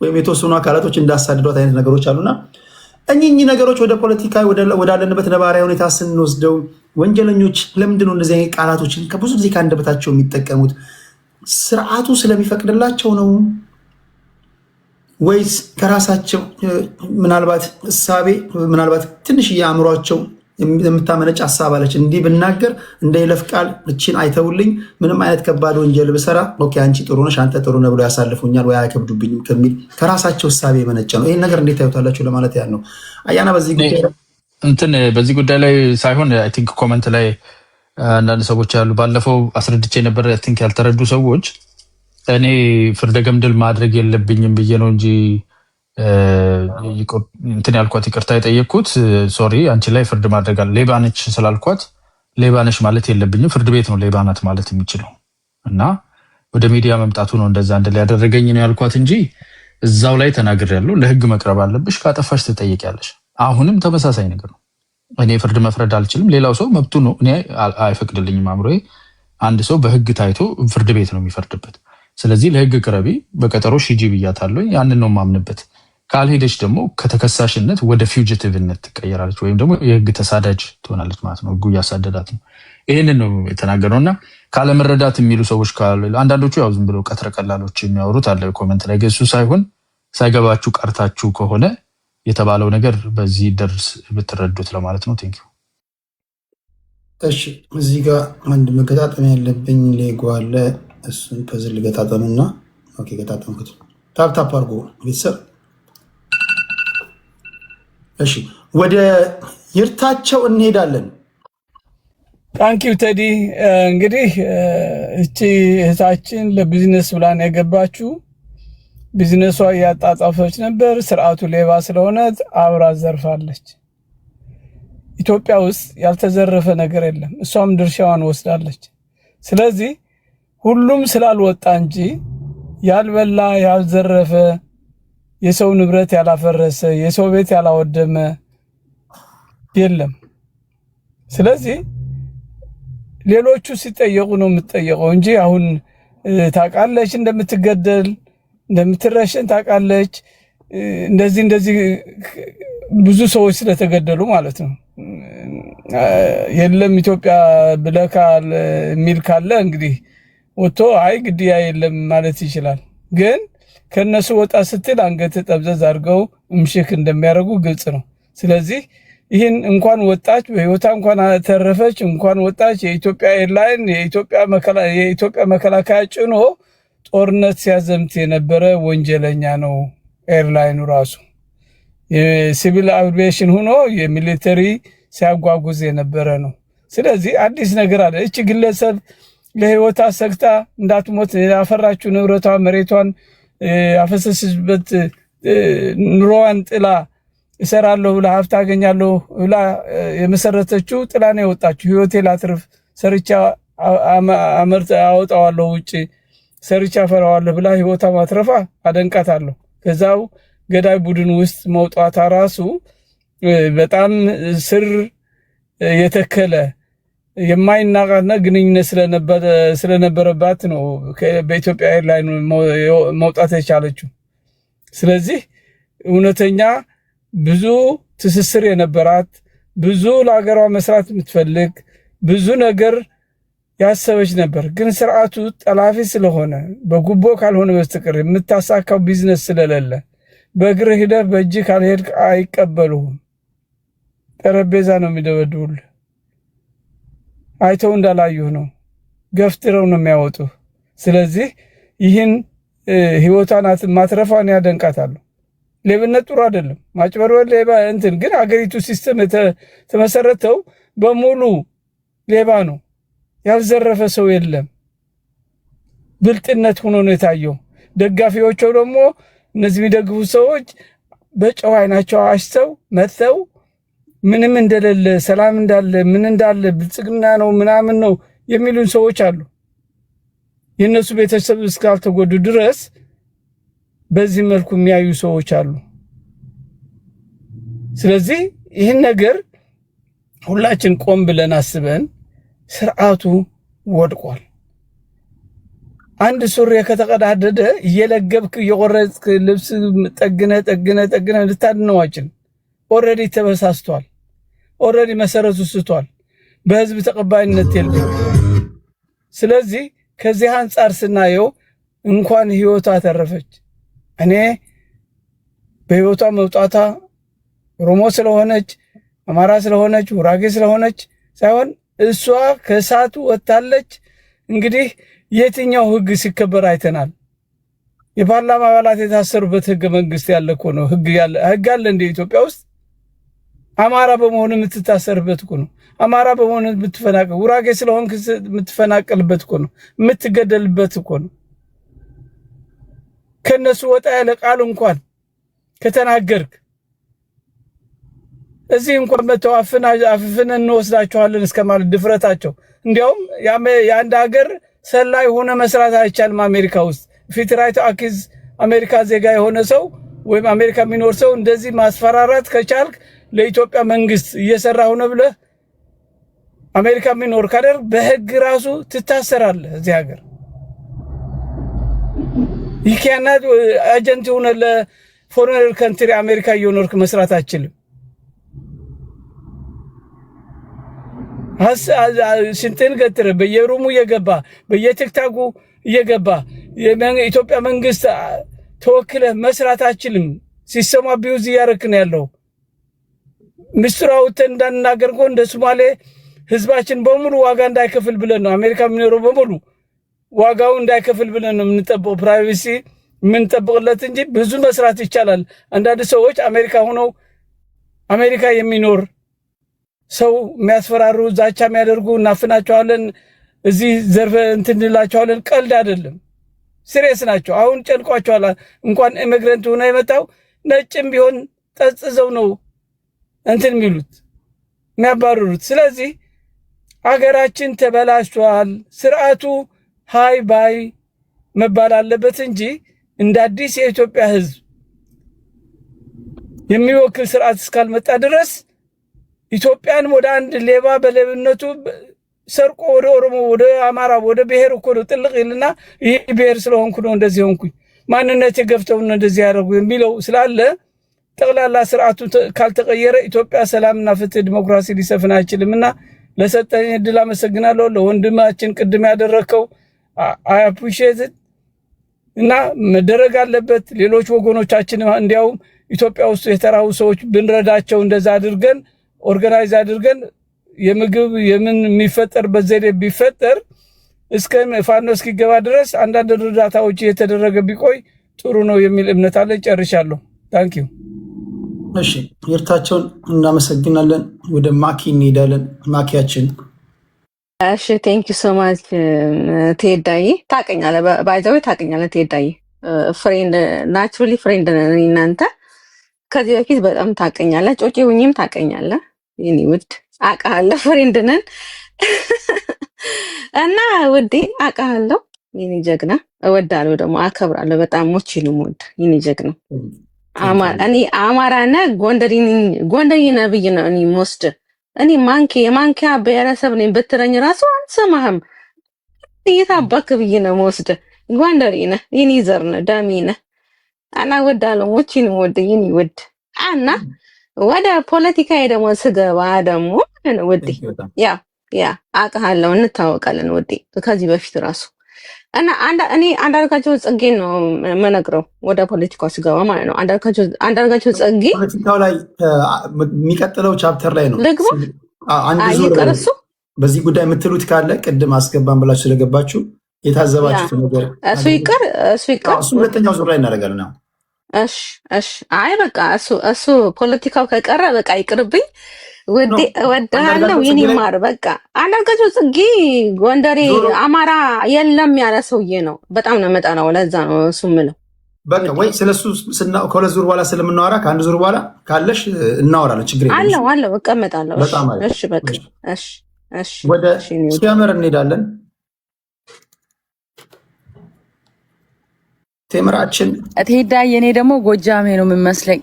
ወይም የተወሰኑ አካላቶች እንዳሳድዷት አይነት ነገሮች አሉና እኚህ ነገሮች ወደ ፖለቲካ ወዳለንበት ነባራዊ ሁኔታ ስንወስደው ወንጀለኞች ለምንድን ነው እንደዚህ አይነት ቃላቶችን ከብዙ ጊዜ ከአንደበታቸው የሚጠቀሙት? ስርዓቱ ስለሚፈቅድላቸው ነው ወይስ ከራሳቸው ምናልባት እሳቤ ምናልባት ትንሽ የአእምሯቸው የምታመነጭ ሐሳብ አለች እንዲህ ብናገር እንደ ይለፍ ቃል እቺን አይተውልኝ ምንም አይነት ከባድ ወንጀል ብሰራ ኦኬ አንቺ ጥሩ ነሽ አንተ ጥሩ ነህ ብሎ ያሳልፉኛል ወይ አይከብዱብኝም ከሚል ከራሳቸው እሳቤ የመነጨ ነው። ይሄን ነገር እንዴት ታዩታላችሁ ለማለት ያን ነው። አያና በዚህ ጉዳይ ላይ ሳይሆን አይ ቲንክ ኮሜንት ላይ አንዳንድ ሰዎች ያሉ ባለፈው አስረድቼ ነበር። አይ ቲንክ ያልተረዱ ሰዎች እኔ ፍርደ ገምድል ማድረግ የለብኝም ብዬ ነው እንጂ እንትን ያልኳት ይቅርታ የጠየቅኩት ሶሪ አንቺ ላይ ፍርድ ማድረግ አለ ሌባ ነች ስላልኳት ሌባ ነሽ ማለት የለብኝም ፍርድ ቤት ነው ሌባ ናት ማለት የሚችለው እና ወደ ሚዲያ መምጣቱ ነው እንደዛ እንደለ ያደረገኝ ነው ያልኳት እንጂ እዛው ላይ ተናግሬያለሁ። ለህግ መቅረብ አለብሽ ካጠፋሽ ትጠየቂያለሽ። አሁንም ተመሳሳይ ነገር ነው። እኔ ፍርድ መፍረድ አልችልም። ሌላው ሰው መብቱ ነው። እኔ አይፈቅድልኝም አምሮዬ። አንድ ሰው በህግ ታይቶ ፍርድ ቤት ነው የሚፈርድበት። ስለዚህ ለህግ ቅረቢ በቀጠሮ ሂጂ ብያታለሁ። ያንን ነው ማምንበት። ካልሄደች ደግሞ ከተከሳሽነት ወደ ፊውጂቲቭነት ትቀየራለች ወይም ደግሞ የህግ ተሳዳጅ ትሆናለች ማለት ነው። ህጉ ያሳደዳት ነው። ይሄንን ነው የተናገረውና ካለመረዳት የሚሉ ሰዎች ካሉ አንዳንዶቹ ያው ዝም ብለው ቀጥረ ቀላሎች የሚያወሩት አለ ኮሜንት ላይ ገሱ ሳይሆን ሳይገባችሁ ቀርታችሁ ከሆነ የተባለው ነገር በዚህ ደርስ ብትረዱት ለማለት ነው። ቴንክ ዩ። እሺ እዚህ ጋር አንድ መገጣጠም ያለብኝ ሌጎ አለ። እሱን ፐዝል ልገጣጠምና ኦኬ ገጣጠምኩት። ታፕ አድርጎ ቤተሰብ። እሺ ወደ ይርታቸው እንሄዳለን። ታንኪዩ ቴዲ። እንግዲህ እቺ እህታችን ለቢዝነስ ብላን ያገባችው ቢዝነሷ ያጣጣፈች ነበር። ስርዓቱ ሌባ ስለሆነ አብራ ዘርፋለች። ኢትዮጵያ ውስጥ ያልተዘረፈ ነገር የለም። እሷም ድርሻዋን ወስዳለች። ስለዚህ ሁሉም ስላልወጣ እንጂ ያልበላ ያልዘረፈ የሰው ንብረት ያላፈረሰ የሰው ቤት ያላወደመ የለም። ስለዚህ ሌሎቹ ሲጠየቁ ነው የምትጠየቀው እንጂ አሁን ታውቃለች እንደምትገደል እንደምትረሸን ታውቃለች። እንደዚህ ብዙ ሰዎች ስለተገደሉ ማለት ነው። የለም ኢትዮጵያ ብለካል የሚል ካለ እንግዲህ ወጥቶ አይ ግድያ የለም ማለት ይችላል። ግን ከነሱ ወጣ ስትል አንገት ጠብዘዝ አድርገው ምሽክ እንደሚያደርጉ ግልጽ ነው። ስለዚህ ይህን እንኳን ወጣች በህይወታ እንኳን ተረፈች እንኳን ወጣች የኢትዮጵያ ኤርላይን የኢትዮጵያ መከላከያ ጭኖ ጦርነት ሲያዘምት የነበረ ወንጀለኛ ነው። ኤርላይኑ ራሱ የሲቪል አቪዬሽን ሆኖ የሚሊተሪ ሲያጓጉዝ የነበረ ነው። ስለዚህ አዲስ ነገር አለ። እቺ ግለሰብ ለህይወታ ሰግታ እንዳትሞት ያፈራችው ንብረቷ መሬቷን ያፈሰሰችበት ኑሮዋን ጥላ እሰራለሁ ብላ ሀብት አገኛለሁ ብላ የመሰረተችው ጥላ ነው የወጣችው። ህይወቴ ላትርፍ ሰርቻ አወጣዋለሁ ውጪ ሰርቻ ፈራዋለሁ ብላ ህይወታ ማትረፋ አደንቃታለሁ። ከዛው ገዳይ ቡድን ውስጥ መውጣቷ ራሱ በጣም ስር የተከለ የማይናቃና ግንኙነት ስለነበረባት ነው በኢትዮጵያ ኤርላይን መውጣት የቻለችው። ስለዚህ እውነተኛ ብዙ ትስስር የነበራት ብዙ ለሀገሯ መስራት የምትፈልግ ብዙ ነገር ያሰበች ነበር። ግን ስርዓቱ ጠላፊ ስለሆነ በጉቦ ካልሆነ በስተቀር የምታሳካው ቢዝነስ ስለሌለ በእግር ሄደህ በእጅ ካልሄድክ አይቀበሉህም። ጠረጴዛ ነው የሚደበድቡልህ። አይተው እንዳላዩህ ነው ገፍትረው ነው የሚያወጡህ። ስለዚህ ይህን ህይወቷን ማትረፏን ያደንቃታለሁ። ሌብነት ጥሩ አይደለም። ማጭበርበር ሌባ እንትን ግን አገሪቱ ሲስተም የተመሰረተው በሙሉ ሌባ ነው። ያልዘረፈ ሰው የለም። ብልጥነት ሆኖ ነው የታየው። ደጋፊዎቹ ደግሞ እነዚህ የሚደግፉ ሰዎች በጨዋ አይናቸው አሽተው መተው ምንም እንደሌለ ሰላም እንዳለ ምን እንዳለ ብልጽግና ነው ምናምን ነው የሚሉን ሰዎች አሉ። የነሱ ቤተሰብ እስካልተጎዱ ድረስ በዚህ መልኩ የሚያዩ ሰዎች አሉ። ስለዚህ ይህን ነገር ሁላችን ቆም ብለን አስበን ስርዓቱ ወድቋል። አንድ ሱሪ ከተቀዳደደ እየለገብክ እየቆረጥክ ልብስ ጠግነ ልታድነዋችን ኦልሬዲ ተበሳስቷል። ኦልሬዲ መሰረቱ ስቷል። በህዝብ ተቀባይነት የለም። ስለዚህ ከዚህ አንፃር ስናየው እንኳን ህይወቷ ተረፈች። እኔ በህይወቷ መውጣቷ ኦሮሞ ስለሆነች አማራ ስለሆነች ጉራጌ ስለሆነች ሳይሆን እሷ ከሳቱ ወጣለች። እንግዲህ የትኛው ህግ ሲከበር አይተናል? የፓርላማ አባላት የታሰሩበት ህገ መንግስት ያለ እኮ ነው። ህግ አለ እንደ ኢትዮጵያ ውስጥ አማራ በመሆኑ የምትታሰርበት እኮ ነው። አማራ በመሆኑ የምትፈናቀል፣ ጉራጌ ስለሆንክ የምትፈናቀልበት እኮ ነው። የምትገደልበት እኮ ነው። ከነሱ ወጣ ያለ ቃል እንኳን ከተናገርክ እዚህ እንኳን መተው አፍነን እንወስዳቸዋለን እስከማለት ድፍረታቸው። እንዲያውም የአንድ ሀገር ሰላይ ሆነ መስራት አይቻልም። አሜሪካ ውስጥ ፊት ራይት አኪዝ አሜሪካ ዜጋ የሆነ ሰው ወይም አሜሪካ የሚኖር ሰው እንደዚህ ማስፈራራት ከቻልክ ለኢትዮጵያ መንግስት እየሰራ ሆነ ብለህ አሜሪካ የሚኖር ካደር በህግ ራሱ ትታሰራለህ። እዚህ ሀገር ይካናት ኤጀንት ሆነ ለፎሬነር ካንትሪ አሜሪካ እየኖርክ መስራት አትችልም። ሽንትን ገትረ በየሩሙ እየገባ በየቲክታኩ እየገባ የኢትዮጵያ መንግስት ተወክለ መስራት አትችልም። ሲስተም አቢዩዝ እያደረክ ነው ያለው። ምስራውት እንዳንናገር እኮ እንደ ሶማሌ ህዝባችን በሙሉ ዋጋ እንዳይከፍል ብለን ነው አሜሪካ የሚኖረው በሙሉ ዋጋው እንዳይከፍል ብለን ነው የምንጠብቀው፣ ፕራይቬሲ የምንጠብቅለት እንጂ ብዙ መስራት ይቻላል። አንዳንድ ሰዎች አሜሪካ ሆነው አሜሪካ የሚኖር ሰው የሚያስፈራሩ ዛቻ የሚያደርጉ እናፍናቸዋለን፣ እዚህ ዘርፈ እንትንላቸዋለን። ቀልድ አይደለም፣ ሲሪየስ ናቸው። አሁን ጨንቋቸዋል። እንኳን ኢሚግረንት ሆነ የመጣው ነጭም ቢሆን ጠጽዘው ነው እንትን የሚሉት የሚያባርሩት። ስለዚህ አገራችን ተበላሽቷል። ስርዓቱ ሃይ ባይ መባል አለበት እንጂ እንደ አዲስ የኢትዮጵያ ህዝብ የሚወክል ስርዓት እስካልመጣ ድረስ ኢትዮጵያን ወደ አንድ ሌባ በሌብነቱ ሰርቆ ወደ ኦሮሞ ወደ አማራ ወደ ብሔር እኮ ጥልቅ ይልና ይሄ ብሔር ስለሆንኩ ነው እንደዚህ ሆንኩኝ ማንነቴ ገፍተው ነው እንደዚህ ያደርጉ የሚለው ስላለ ጠቅላላ ስርዓቱ ካልተቀየረ ኢትዮጵያ ሰላምና ፍትህ ዲሞክራሲ ሊሰፍን አይችልምና ለሰጠኝ እድል አመሰግናለሁ። ለወንድማችን ቅድም ያደረከው አይ አፕሪሺየት እና መደረግ አለበት። ሌሎች ወገኖቻችን እንዲያው ኢትዮጵያ ውስጥ የተራው ሰዎች ብንረዳቸው እንደዛ አድርገን ኦርጋናይዝ አድርገን የምግብ የምን የሚፈጠር በዘዴ ቢፈጠር እስከ ፋኖ እስኪገባ ድረስ አንዳንድ እርዳታዎች የተደረገ ቢቆይ ጥሩ ነው የሚል እምነት አለ። ጨርሻለሁ። ታንክ ዩ። እሺ ይርታቸውን እናመሰግናለን። ወደ ማኪ እንሄዳለን። ማኪያችን እሺ ቴንክ ዩ ሶ ማች ቴዳይ ታቀኛለ ባይዘው ታቀኛለ ቴዳይ ፍሬንድ ናቹራሊ ፍሬንድ ነን እናንተ ከዚህ በፊት በጣም ታቀኛለ ጮጪ ሁኚም ታቀኛለ የኔ ውድ አቃለሁ ፍሬንድ ነን እና ውዴ አቃለሁ የኔ ጀግና እወዳለሁ ደግሞ አከብራለሁ በጣም ሞች ነው ወድ የኔ ጀግና እኔ አማራና ጎንደሪ ነብይ ነው እኔ ሞስድ እኔ የማንኪያ ብሔረሰብ ነኝ ብትረኝ ራሱ አንሰማህም። እየታባክ ብዬ ነው ሞስድ ጎንደሪ ነህ የኔ ዘር ነህ ደሜ ነህ እና እወዳለሁ ሞችን ወድ የኔ ውድ እና ወደ ፖለቲካ ደግሞ ስገባ ደግሞ ውዴ ያ አውቃለሁ እንታወቃለን ውዴ ከዚህ በፊት ራሱ እና እኔ አንዳርጋቸው ጽጌ ነው መነግረው ወደ ፖለቲካው ሲገባ ማለት ነው። አንዳርጋቸው ጽጌ ፖለቲካው ላይ የሚቀጥለው ቻፕተር ላይ ነው። ልግባ አይቀርሱ በዚህ ጉዳይ የምትሉት ካለ ቅድም አስገባን ብላችሁ ስለገባችሁ የታዘባችሁት ነገር እሱ ይቀር እሱ ሁለተኛው ዙር ላይ እናደርጋለን። እሺ አይ በቃ እሱ ፖለቲካው ከቀረ በቃ ይቅርብኝ ወዴ እወድሃለሁ የኔ ማር በቃ አንዳርጋቸው ጽጌ ጎንደሬ አማራ የለም ያለ ሰውዬ ነው። በጣም ነው መጣናው ለዛ ነው እሱ ምለው በቃ ወይ ስለሱ ከሁለት ዙር በኋላ ስለምናወራ ከአንድ ዙር በኋላ ካለሽ እናወራለን። ችግር የለም አለው እቀመጣለሁ። እሺ በቃ እሺ ወደ ሲያመር እንሄዳለን። ቴምራችን ቴዳ የኔ ደግሞ ጎጃሜ ነው የምመስለኝ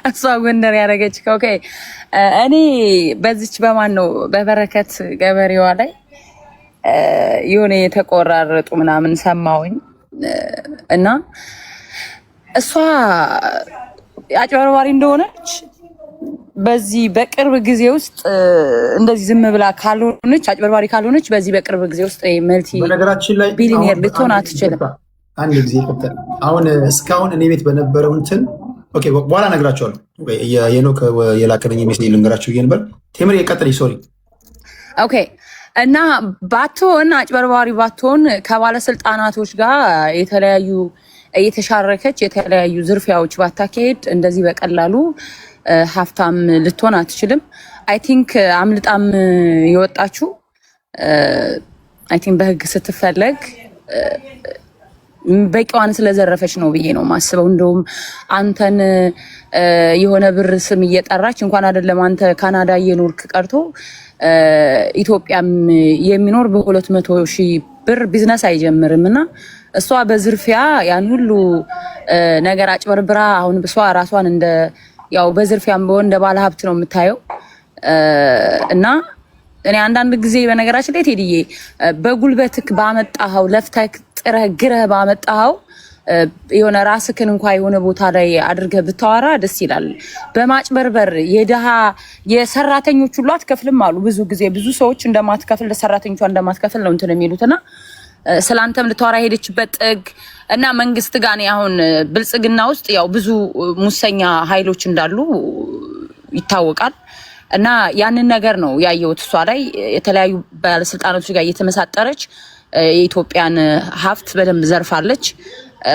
እሷ ጎንደር ያደረገች ኦኬ። እኔ በዚች በማን ነው በበረከት ገበሬዋ ላይ የሆነ የተቆራረጡ ምናምን ሰማውኝ እና እሷ አጭበርባሪ እንደሆነች በዚህ በቅርብ ጊዜ ውስጥ እንደዚህ ዝም ብላ ካልሆነች አጭበርባሪ ካልሆነች በዚህ በቅርብ ጊዜ ውስጥ መልቲ ቢሊየነር ልትሆን አትችልም። አንድ ጊዜ ይቀጥል። አሁን እስካሁን እኔ ቤት በነበረው እንትን ኦኬ፣ በኋላ እነግራቸዋለሁ። የኖክ የላከልኝ ሜሴጅ ልንገራቸው ብዬ ነበር። ቴምር የቀጥል ሶሪ። ኦኬ እና ባትሆን አጭበርባሪ ባትሆን ከባለስልጣናቶች ጋር የተለያዩ እየተሻረከች የተለያዩ ዝርፊያዎች ባታካሄድ እንደዚህ በቀላሉ ሀብታም ልትሆን አትችልም። አይ ቲንክ አምልጣም የወጣችው አይ ቲንክ በህግ ስትፈለግ በቂዋን ስለዘረፈች ነው ብዬ ነው ማስበው። እንደውም አንተን የሆነ ብር ስም እየጠራች እንኳን አይደለም አንተ ካናዳ እየኖርክ ቀርቶ ኢትዮጵያም የሚኖር በ200,000 ብር ቢዝነስ አይጀምርም እና እሷ በዝርፊያ ያን ሁሉ ነገር አጭበርብራ አሁን እሷ ራሷን እንደ ያው በዝርፊያም እንደ ባለ ሀብት ነው የምታየው እና እኔ አንዳንድ ጊዜ በነገራችን ላይ ቴዲዬ በጉልበትክ ባመጣኸው ለፍተክ ጥረህ ግረህ ባመጣኸው የሆነ ራስክን እንኳን የሆነ ቦታ ላይ አድርገህ ብታወራ ደስ ይላል። በማጭበርበር የደሃ የሰራተኞች ሁሉ አትከፍልም አሉ። ብዙ ጊዜ ብዙ ሰዎች እንደማትከፍል ለሰራተኞቿ እንደማትከፍል ነው እንትን የሚሉትና ስላንተም ልታወራ ሄደችበት ጥግ እና መንግስት ጋር ነው አሁን ብልጽግና ውስጥ ያው ብዙ ሙሰኛ ኃይሎች እንዳሉ ይታወቃል። እና ያንን ነገር ነው ያየሁት እሷ ላይ የተለያዩ ባለስልጣናቶች ጋር እየተመሳጠረች የኢትዮጵያን ሀብት በደንብ ዘርፋለች።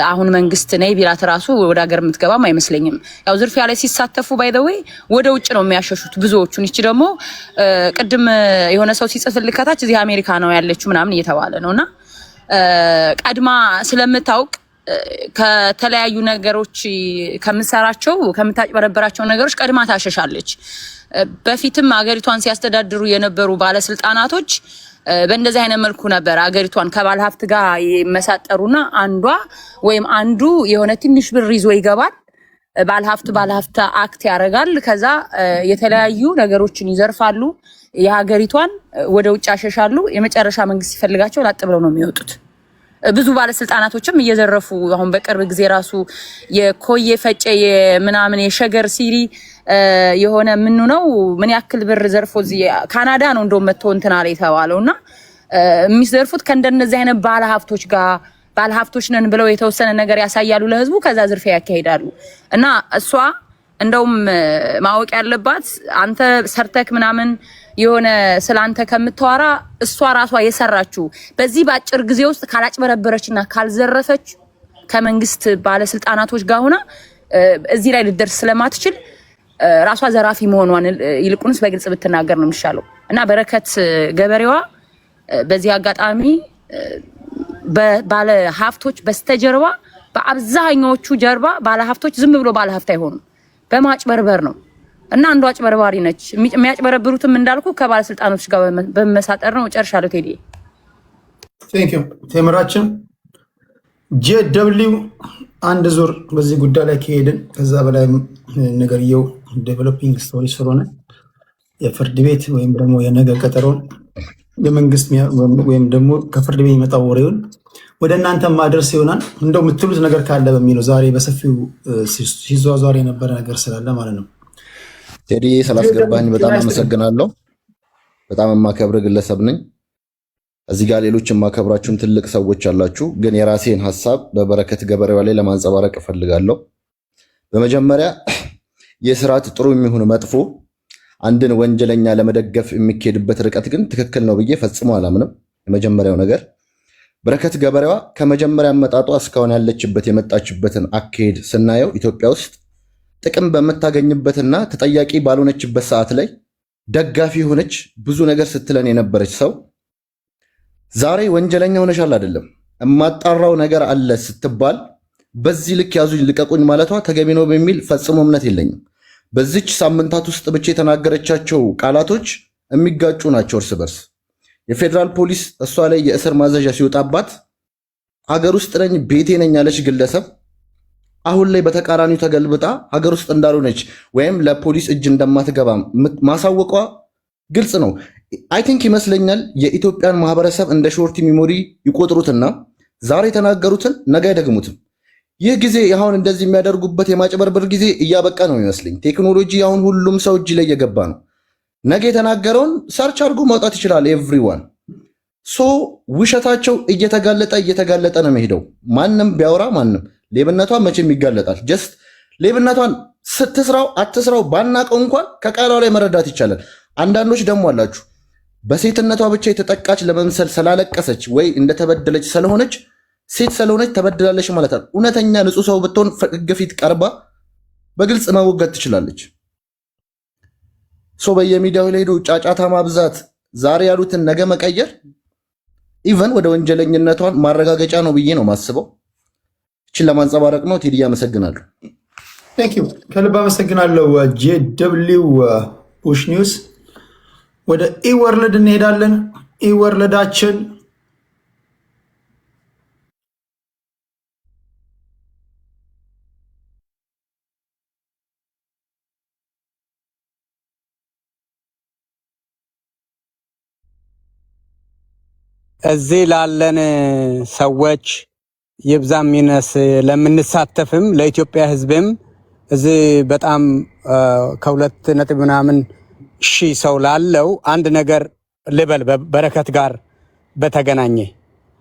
አሁን መንግስት ነይ ቢላት ራሱ ወደ ሀገር የምትገባም አይመስለኝም። ያው ዝርፊያ ላይ ሲሳተፉ ባይ ዘ ዌይ ወደ ውጭ ነው የሚያሸሹት ብዙዎቹን። እቺ ደግሞ ቅድም የሆነ ሰው ሲጽፍልከታች እዚህ አሜሪካ ነው ያለችው ምናምን እየተባለ ነውና ቀድማ ስለምታውቅ ከተለያዩ ነገሮች ከምትሰራቸው ከምታጭበረበራቸው ነገሮች ቀድማ ታሸሻለች። በፊትም አገሪቷን ሲያስተዳድሩ የነበሩ ባለስልጣናቶች በእንደዚህ አይነት መልኩ ነበር አገሪቷን ከባለ ሀብት ጋር የመሳጠሩና አንዷ ወይም አንዱ የሆነ ትንሽ ብር ይዞ ይገባል። ባለሀብት አክት ያደርጋል። ከዛ የተለያዩ ነገሮችን ይዘርፋሉ። የሀገሪቷን ወደ ውጭ ያሸሻሉ። የመጨረሻ መንግስት ሲፈልጋቸው ላጥ ብለው ነው የሚወጡት። ብዙ ባለስልጣናቶችም እየዘረፉ አሁን በቅርብ ጊዜ ራሱ የኮዬ ፈጨ የምናምን የሸገር ሲሪ የሆነ ምን ነው ምን ያክል ብር ዘርፎ እዚህ ካናዳ ነው እንደውም መጥቶ እንትን አለ የተባለውና የሚዘርፉት ከእንደነዚህ አይነት ባለሀብቶች ጋር ባለሀብቶች ነን ብለው የተወሰነ ነገር ያሳያሉ ለህዝቡ። ከዛ ዝርፊያ ያካሂዳሉ እና እሷ እንደውም ማወቅ ያለባት አንተ ሰርተክ ምናምን የሆነ ስላንተ ከምትዋራ እሷ ራሷ የሰራችው በዚህ ባጭር ጊዜ ውስጥ ካላጭበረበረችና ካልዘረፈች ከመንግስት ባለስልጣናቶች ጋር ሆና እዚህ ላይ ልደርስ ስለማትችል ራሷ ዘራፊ መሆኗን ይልቁንስ በግልጽ ብትናገር ነው የሚሻለው። እና በረከት ገበሬዋ በዚህ አጋጣሚ ባለ ሀብቶች በስተጀርባ በአብዛኛዎቹ ጀርባ ባለ ሀብቶች ዝም ብሎ ባለ ሀብት አይሆኑም፣ በማጭበርበር ነው። እና አንዷ አጭበርባሪ ነች። የሚያጭበረብሩትም እንዳልኩ ከባለስልጣኖች ጋር በመሳጠር ነው። ጨርሻለሁ ቴዲ። ቴንክ ዩ ቴምራችን ጄደብሊው አንድ ዙር በዚህ ጉዳይ ላይ ከሄድን ከዛ በላይ ነገርየው ዴቨሎፒንግ ስቶሪ ስለሆነ የፍርድ ቤት ወይም ደግሞ የነገ ቀጠሮን የመንግስት ወይም ደግሞ ከፍርድ ቤት የሚመጣው ወሬውን ወደ እናንተ ማድረስ ይሆናል። እንደው የምትሉት ነገር ካለ በሚለው ዛሬ በሰፊው ሲዟዟር የነበረ ነገር ስላለ ማለት ነው። ቴዲ ስላስገባኝ በጣም አመሰግናለሁ። በጣም የማከብር ግለሰብ ነኝ። እዚህ ጋር ሌሎች የማከብራችሁም ትልቅ ሰዎች አላችሁ። ግን የራሴን ሀሳብ በበረከት ገበሬዋ ላይ ለማንጸባረቅ እፈልጋለሁ። በመጀመሪያ የስርዓት ጥሩ የሚሆን መጥፎ አንድን ወንጀለኛ ለመደገፍ የሚካሄድበት ርቀት ግን ትክክል ነው ብዬ ፈጽሞ አላምንም። የመጀመሪያው ነገር በረከት ገበሬዋ ከመጀመሪያ አመጣጧ እስካሁን ያለችበት የመጣችበትን አካሄድ ስናየው ኢትዮጵያ ውስጥ ጥቅም በምታገኝበትና ተጠያቂ ባልሆነችበት ሰዓት ላይ ደጋፊ ሆነች ብዙ ነገር ስትለን የነበረች ሰው ዛሬ ወንጀለኛ ሆነሻል አይደለም እማጣራው ነገር አለ ስትባል በዚህ ልክ ያዙኝ ልቀቁኝ ማለቷ ተገቢ ነው በሚል ፈጽሞ እምነት የለኝም። በዚች ሳምንታት ውስጥ ብቻ የተናገረቻቸው ቃላቶች የሚጋጩ ናቸው እርስ በርስ። የፌዴራል ፖሊስ እሷ ላይ የእስር ማዘዣ ሲወጣባት ሀገር ውስጥ ነኝ ቤቴ ነኝ ያለች ግለሰብ አሁን ላይ በተቃራኒው ተገልብጣ ሀገር ውስጥ እንዳልሆነች ወይም ለፖሊስ እጅ እንደማትገባ ማሳወቋ ግልጽ ነው። አይ ቲንክ ይመስለኛል የኢትዮጵያን ማህበረሰብ እንደ ሾርት ሚሞሪ ይቆጥሩትና ዛሬ የተናገሩትን ነገ አይደግሙትም። ይህ ጊዜ አሁን እንደዚህ የሚያደርጉበት የማጭበርበር ጊዜ እያበቃ ነው ይመስለኝ። ቴክኖሎጂ አሁን ሁሉም ሰው እጅ ላይ እየገባ ነው። ነገ የተናገረውን ሰርች አድርጎ ማውጣት ይችላል ኤቭሪዋን። ሶ ውሸታቸው እየተጋለጠ ነው የሚሄደው። ማንም ቢያወራ ማንም ሌብነቷን መቼም ይጋለጣል። ጀስት ሌብነቷን ስትስራው አትስራው ባናቀው እንኳን ከቃሏ ላይ መረዳት ይቻላል። አንዳንዶች ደግሞ አላችሁ በሴትነቷ ብቻ የተጠቃች ለመምሰል ስላለቀሰች ወይ እንደተበደለች ስለሆነች ሴት ስለሆነች ተበድላለች ማለት ነው። እውነተኛ ንጹህ ሰው ብትሆን ፍግ ፊት ቀርባ በግልጽ መወገድ ትችላለች። ሶ በየሚዲያው ላይ ሄዶ ጫጫታ ማብዛት፣ ዛሬ ያሉትን ነገ መቀየር ኢቨን ወደ ወንጀለኝነቷን ማረጋገጫ ነው ብዬ ነው ማስበው። እችን ለማንጸባረቅ ነው። ቴዲ አመሰግናለሁ። ቴንክ ዩ ከልብ አመሰግናለሁ። ጄደብሊው ፑሽ ኒውስ። ወደ ኢወርልድ እንሄዳለን። ኢወርልዳችን እዚህ ላለን ሰዎች ይብዛም ይነስ ለምንሳተፍም ለኢትዮጵያ ሕዝብም እዚህ በጣም ከሁለት ነጥብ ምናምን ሺህ ሰው ላለው አንድ ነገር ልበል በረከት ጋር በተገናኘ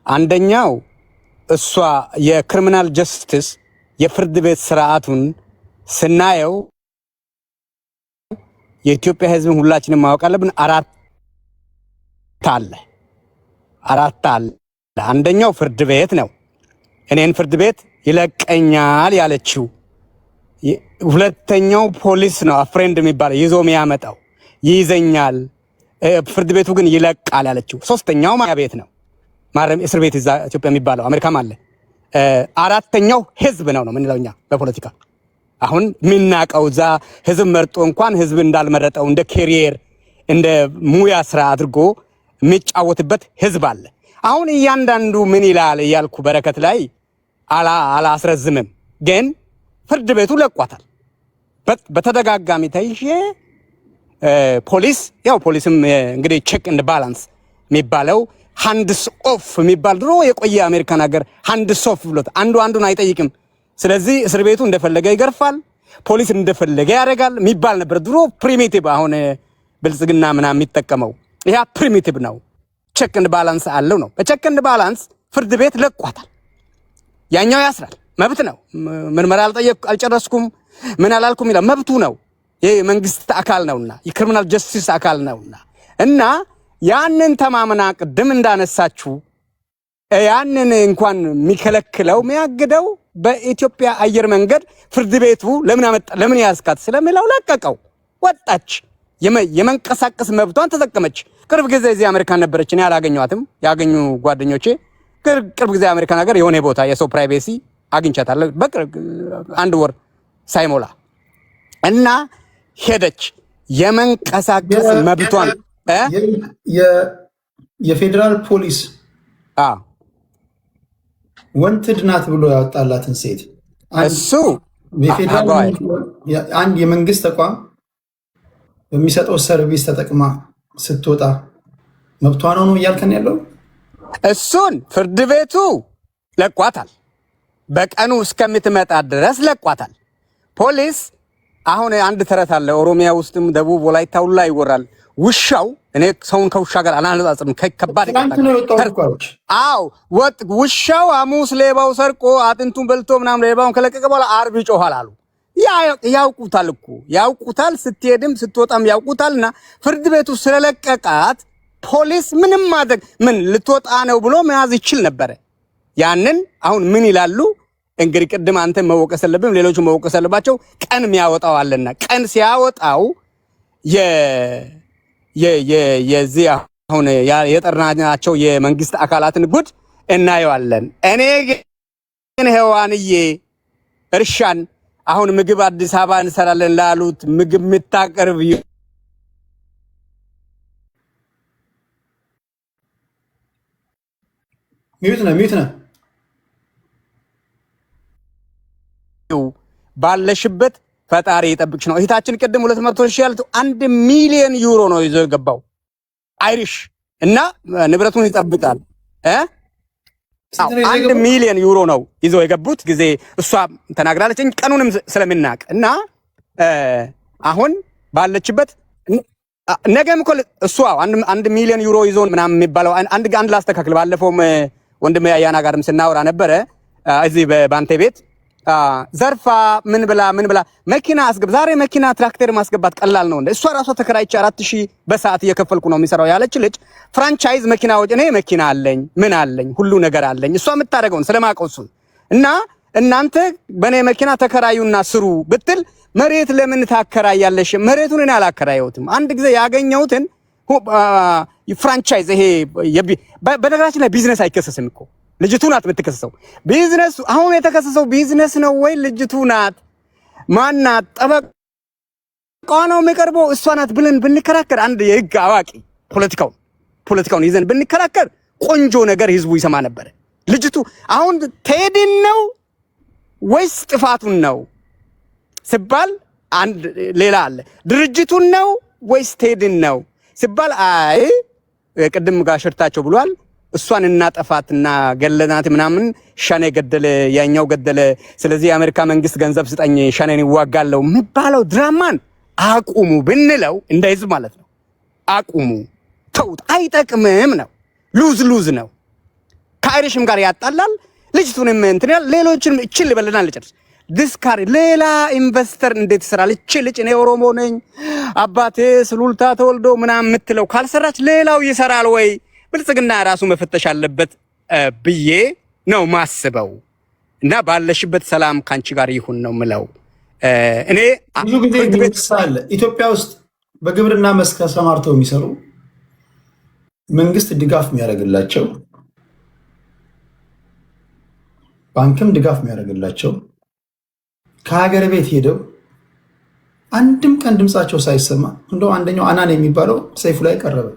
አንደኛው እሷ የክሪሚናል ጀስቲስ የፍርድ ቤት ስርዓቱን ስናየው የኢትዮጵያ ሕዝብን ሁላችንም ማወቅ አለብን። አራት አለ። አንደኛው ፍርድ ቤት ነው። እኔን ፍርድ ቤት ይለቀኛል ያለችው። ሁለተኛው ፖሊስ ነው፣ አፍሬንድ የሚባለው ይዞ የሚያመጣው ይይዘኛል፣ ፍርድ ቤቱ ግን ይለቃል ያለችው። ሶስተኛው ማረሚያ ቤት ነው፣ እስር ቤት እዛ ኢትዮጵያ የሚባለው አሜሪካም አለ። አራተኛው ህዝብ ነው የምንለው እኛ በፖለቲካ አሁን የሚናቀው እዛ ህዝብ መርጦ እንኳን ህዝብ እንዳልመረጠው እንደ ኬሪየር እንደ ሙያ ስራ አድርጎ የሚጫወትበት ህዝብ አለ። አሁን እያንዳንዱ ምን ይላል እያልኩ በረከት ላይ አላስረዝምም፣ ግን ፍርድ ቤቱ ለቋታል። በተደጋጋሚ ተይዤ ፖሊስም እንግዲህ ቼክ ኤንድ ባላንስ የሚባለው ሃንድስ ኦፍ የሚባል ድሮ የቆየ አሜሪካን ሀገር ሃንድስ ኦፍ ብሎት አንዱ አንዱን አይጠይቅም። ስለዚህ እስር ቤቱ እንደፈለገ ይገርፋል፣ ፖሊስ እንደፈለገ ያደርጋል የሚባል ነበር ድሮ ፕሪሚቲቭ። አሁን ብልጽግና ምናምን የሚጠቀመው ይሄ ፕሪሚቲቭ ነው። ቼክ ኤንድ ባላንስ አለው ነው። በቼክ ኤንድ ባላንስ ፍርድ ቤት ለቋታል። ያኛው ያስራል፣ መብት ነው። ምርመራ አልጨረስኩም ምን አላልኩም ይላል፣ መብቱ ነው። ይሄ መንግስት አካል ነውና የክሪሚናል ጀስቲስ አካል ነውና እና ያንን ተማምና ቅድም እንዳነሳችሁ ያንን እንኳን የሚከለክለው የሚያግደው በኢትዮጵያ አየር መንገድ ፍርድ ቤቱ ለምን ያስካት ስለሚለው ለቀቀው። ወጣች፣ የመንቀሳቀስ መብቷን ተጠቀመች። ቅርብ ጊዜ እዚህ አሜሪካን ነበረች፣ እኔ አላገኘኋትም። ያገኙ ጓደኞቼ ቅርብ ጊዜ አሜሪካን ሀገር የሆነ ቦታ የሰው ፕራይቬሲ አግኝቻታለሁ በቅርብ አንድ ወር ሳይሞላ እና ሄደች። የመንቀሳቀስ መብቷን የፌዴራል ፖሊስ ወንትድ ናት ብሎ ያወጣላትን ሴት እሱ አንድ የመንግስት ተቋም በሚሰጠው ሰርቪስ ተጠቅማ ስትወጣ መብቷ ነው እያልከን ያለው? እሱን ፍርድ ቤቱ ለቋታል። በቀኑ እስከምትመጣ ድረስ ለቋታል። ፖሊስ አሁን አንድ ተረት አለ ኦሮሚያ ውስጥም ደቡብ ወላይታ ሁሉ ላይ ይወራል። ውሻው እኔ ሰውን ከውሻ ጋር አናነጻጽርም፣ ከባድ ውሻው ሐሙስ ሌባው ሰርቆ አጥንቱን በልቶ ምናምን ሌባውን ከለቀቀ በኋላ ዓርብ ይጮሃል አሉ። ያውቁታል እኮ ያውቁታል፣ ስትሄድም ስትወጣም ያውቁታልና ፍርድ ቤቱ ስለለቀቃት ፖሊስ ምንም ማድረግ ልትወጣ ነው ብሎ መያዝ ይችል ነበረ። ያንን አሁን ምን ይላሉ እንግዲህ ቅድም አንተ መወቀስ አለብም ሌሎቹ መወቀስ አለባቸው። ቀን የሚያወጣው አለና ቀን ሲያወጣው የዚህ አሁን የጠራናቸው የመንግስት አካላትን ጉድ እናየዋለን። እኔ ግን ሔዋንዬ እርሻን አሁን ምግብ አዲስ አበባ እንሰራለን ላሉት ምግብ የምታቀርብ ሚዩት ነው ባለሽበት ፈጣሪ ይጠብቅሽ ነው። እህታችን ቅድም 200,000 ያልቱ 1 ሚሊዮን ዩሮ ነው ይዞ የገባው። አይሪሽ እና ንብረቱን ይጠብቃል። 1 ሚሊዮን ዩሮ ነው ይዘው የገቡት ጊዜ እሷ ተናግራለች ቀኑንም ስለምናቅ እና አሁን ባለችበት ነገም እኮ እሷ 1 ሚሊዮን ዩሮ ይዞ ምናምን የሚባለው አንድ ላስተካክል። ባለፈውም ወንድሜ ያያና ጋርም ስናወራ ነበረ እዚህ በባንቴ ቤት ዘርፋ ምን ብላ መኪና አስገብ ዛሬ መኪና ትራክተር ማስገባት ቀላል ነው እንዴ? እሷ ራሷ ተከራይቼ 4000 በሰዓት እየከፈልኩ ነው የሚሰራው ያለች ልጅ ፍራንቻይዝ መኪናዎች እኔ መኪና አለኝ ምን አለኝ ሁሉ ነገር አለኝ እሷ የምታደርገውን ስለማቆሱ እና እናንተ በኔ መኪና ተከራዩና ስሩ ብትል መሬት ለምን ታከራያለሽ? መሬቱን እኔ አላከራየሁትም። አንድ ጊዜ ያገኘሁትን ፍራንቻይዝ ይሄ በነገራችን ላይ ቢዝነስ አይከሰስም እኮ ልጅቱ ናት የምትከሰሰው። ቢዝነስ አሁን የተከሰሰው ቢዝነስ ነው ወይ ልጅቱ ናት? ማናት? ጠበቃ ነው የሚቀርበው እሷ ናት ብለን ብንከራከር አንድ የህግ አዋቂ ፖለቲካውን ይዘን ብንከራከር ቆንጆ ነገር ህዝቡ ይሰማ ነበር። ልጅቱ አሁን ቴዲን ነው ወይስ ጥፋቱን ነው ሲባል አንድ ሌላ አለ። ድርጅቱን ነው ወይስ ቴዲን ነው ሲባል አይ ቅድም ጋር ሽርታቸው ብሏል እሷን እናጠፋትና ገለናት ምናምን ሸኔ ገደለ ያኛው ገደለ ስለዚህ የአሜሪካ መንግስት ገንዘብ ስጠኝ ሸኔን ይዋጋለው የሚባለው ድራማን አቁሙ ብንለው እንደ ህዝብ ማለት ነው። አቁሙ ተውት፣ አይጠቅምም ነው። ሉዝ ነው። ከአይሪሽም ጋር ያጣላል። ልጅቱንም እንትን ያል ሌሎችንም እችል ይበልናል ልጨርስ ዲስካሪ ሌላ ኢንቨስተር እንዴት ይሰራል? እችል እኔ ኦሮሞ ነኝ አባቴ ስሉልታ ተወልዶ ምናምን የምትለው ካልሰራች ሌላው ይሰራል ወይ? ብልጽግና ራሱ መፈተሽ አለበት ብዬ ነው ማስበው። እና ባለሽበት ሰላም ካንቺ ጋር ይሁን ነው ምለው። እኔ ብዙ ጊዜ ግብጽ ኢትዮጵያ ውስጥ በግብርና መስክ ተሰማርተው የሚሰሩ መንግስት ድጋፍ የሚያደርግላቸው ባንክም ድጋፍ የሚያደርግላቸው ከሀገር ቤት ሄደው አንድም ቀን ድምጻቸው ሳይሰማ እንደው አንደኛው አናን የሚባለው ሰይፉ ላይ ቀረበ።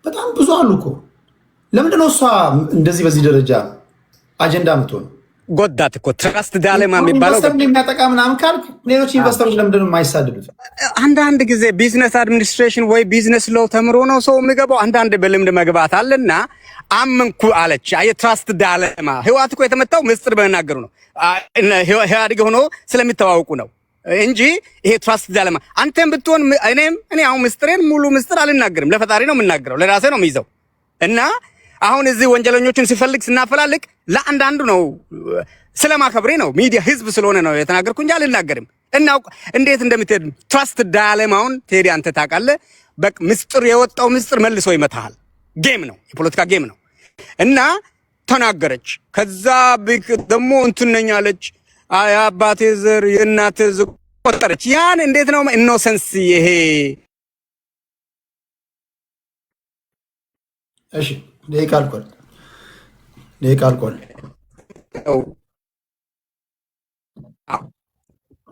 በጣም ብዙ አሉ እኮ። ለምንድን ነው እሷ እንደዚህ በዚህ ደረጃ አጀንዳ ምትሆን? ጎዳት እኮ ትራስት ዳለማ የሚባለው ኢንቨስተር የሚያጠቃ ምናምን ካልክ ሌሎች ኢንቨስተሮች ለምንድን ነው የማይሳደዱት? አንዳንድ ጊዜ ቢዝነስ አድሚኒስትሬሽን ወይ ቢዝነስ ለው ተምሮ ነው ሰው የሚገባው። አንዳንድ በልምድ መግባት አለና አመንኩ አለች። ትራስት ዳለማ ህዋት እኮ የተመታው ምስጢር በመናገሩ ነው። ኢህአዴግ ሆኖ ስለሚተዋወቁ ነው እንጂ ይሄ ትራስት ዳለማ አንተም ብትሆን እኔ አሁን ምስጢሬን ሙሉ ምስጢር አልናገርም። ለፈጣሪ ነው የምናገረው፣ ለራሴ ነው የሚይዘው። እና አሁን እዚህ ወንጀለኞችን ሲፈልግ ስናፈላልቅ ለአንዳንዱ ነው ስለማከብሬ ነው። ሚዲያ ህዝብ ስለሆነ ነው የተናገርኩ እንጂ አልናገርም። እና እንዴት እንደምትሄድ ትራስት ዳለማውን ቴዲ አንተ ታውቃለህ። በቃ ምስጢር የወጣው ምስጢር መልሶ ይመታሃል። ጌም ነው፣ የፖለቲካ ጌም ነው። እና ተናገረች። ከዛ ደግሞ እንትን ነኝ አለች። የአባቴ ዘር የእናቴ ዘር ቆጠረች። ያን እንዴት ነው ኢኖሰንስ ይሄ? እሺ ደቂቃ አልቋል።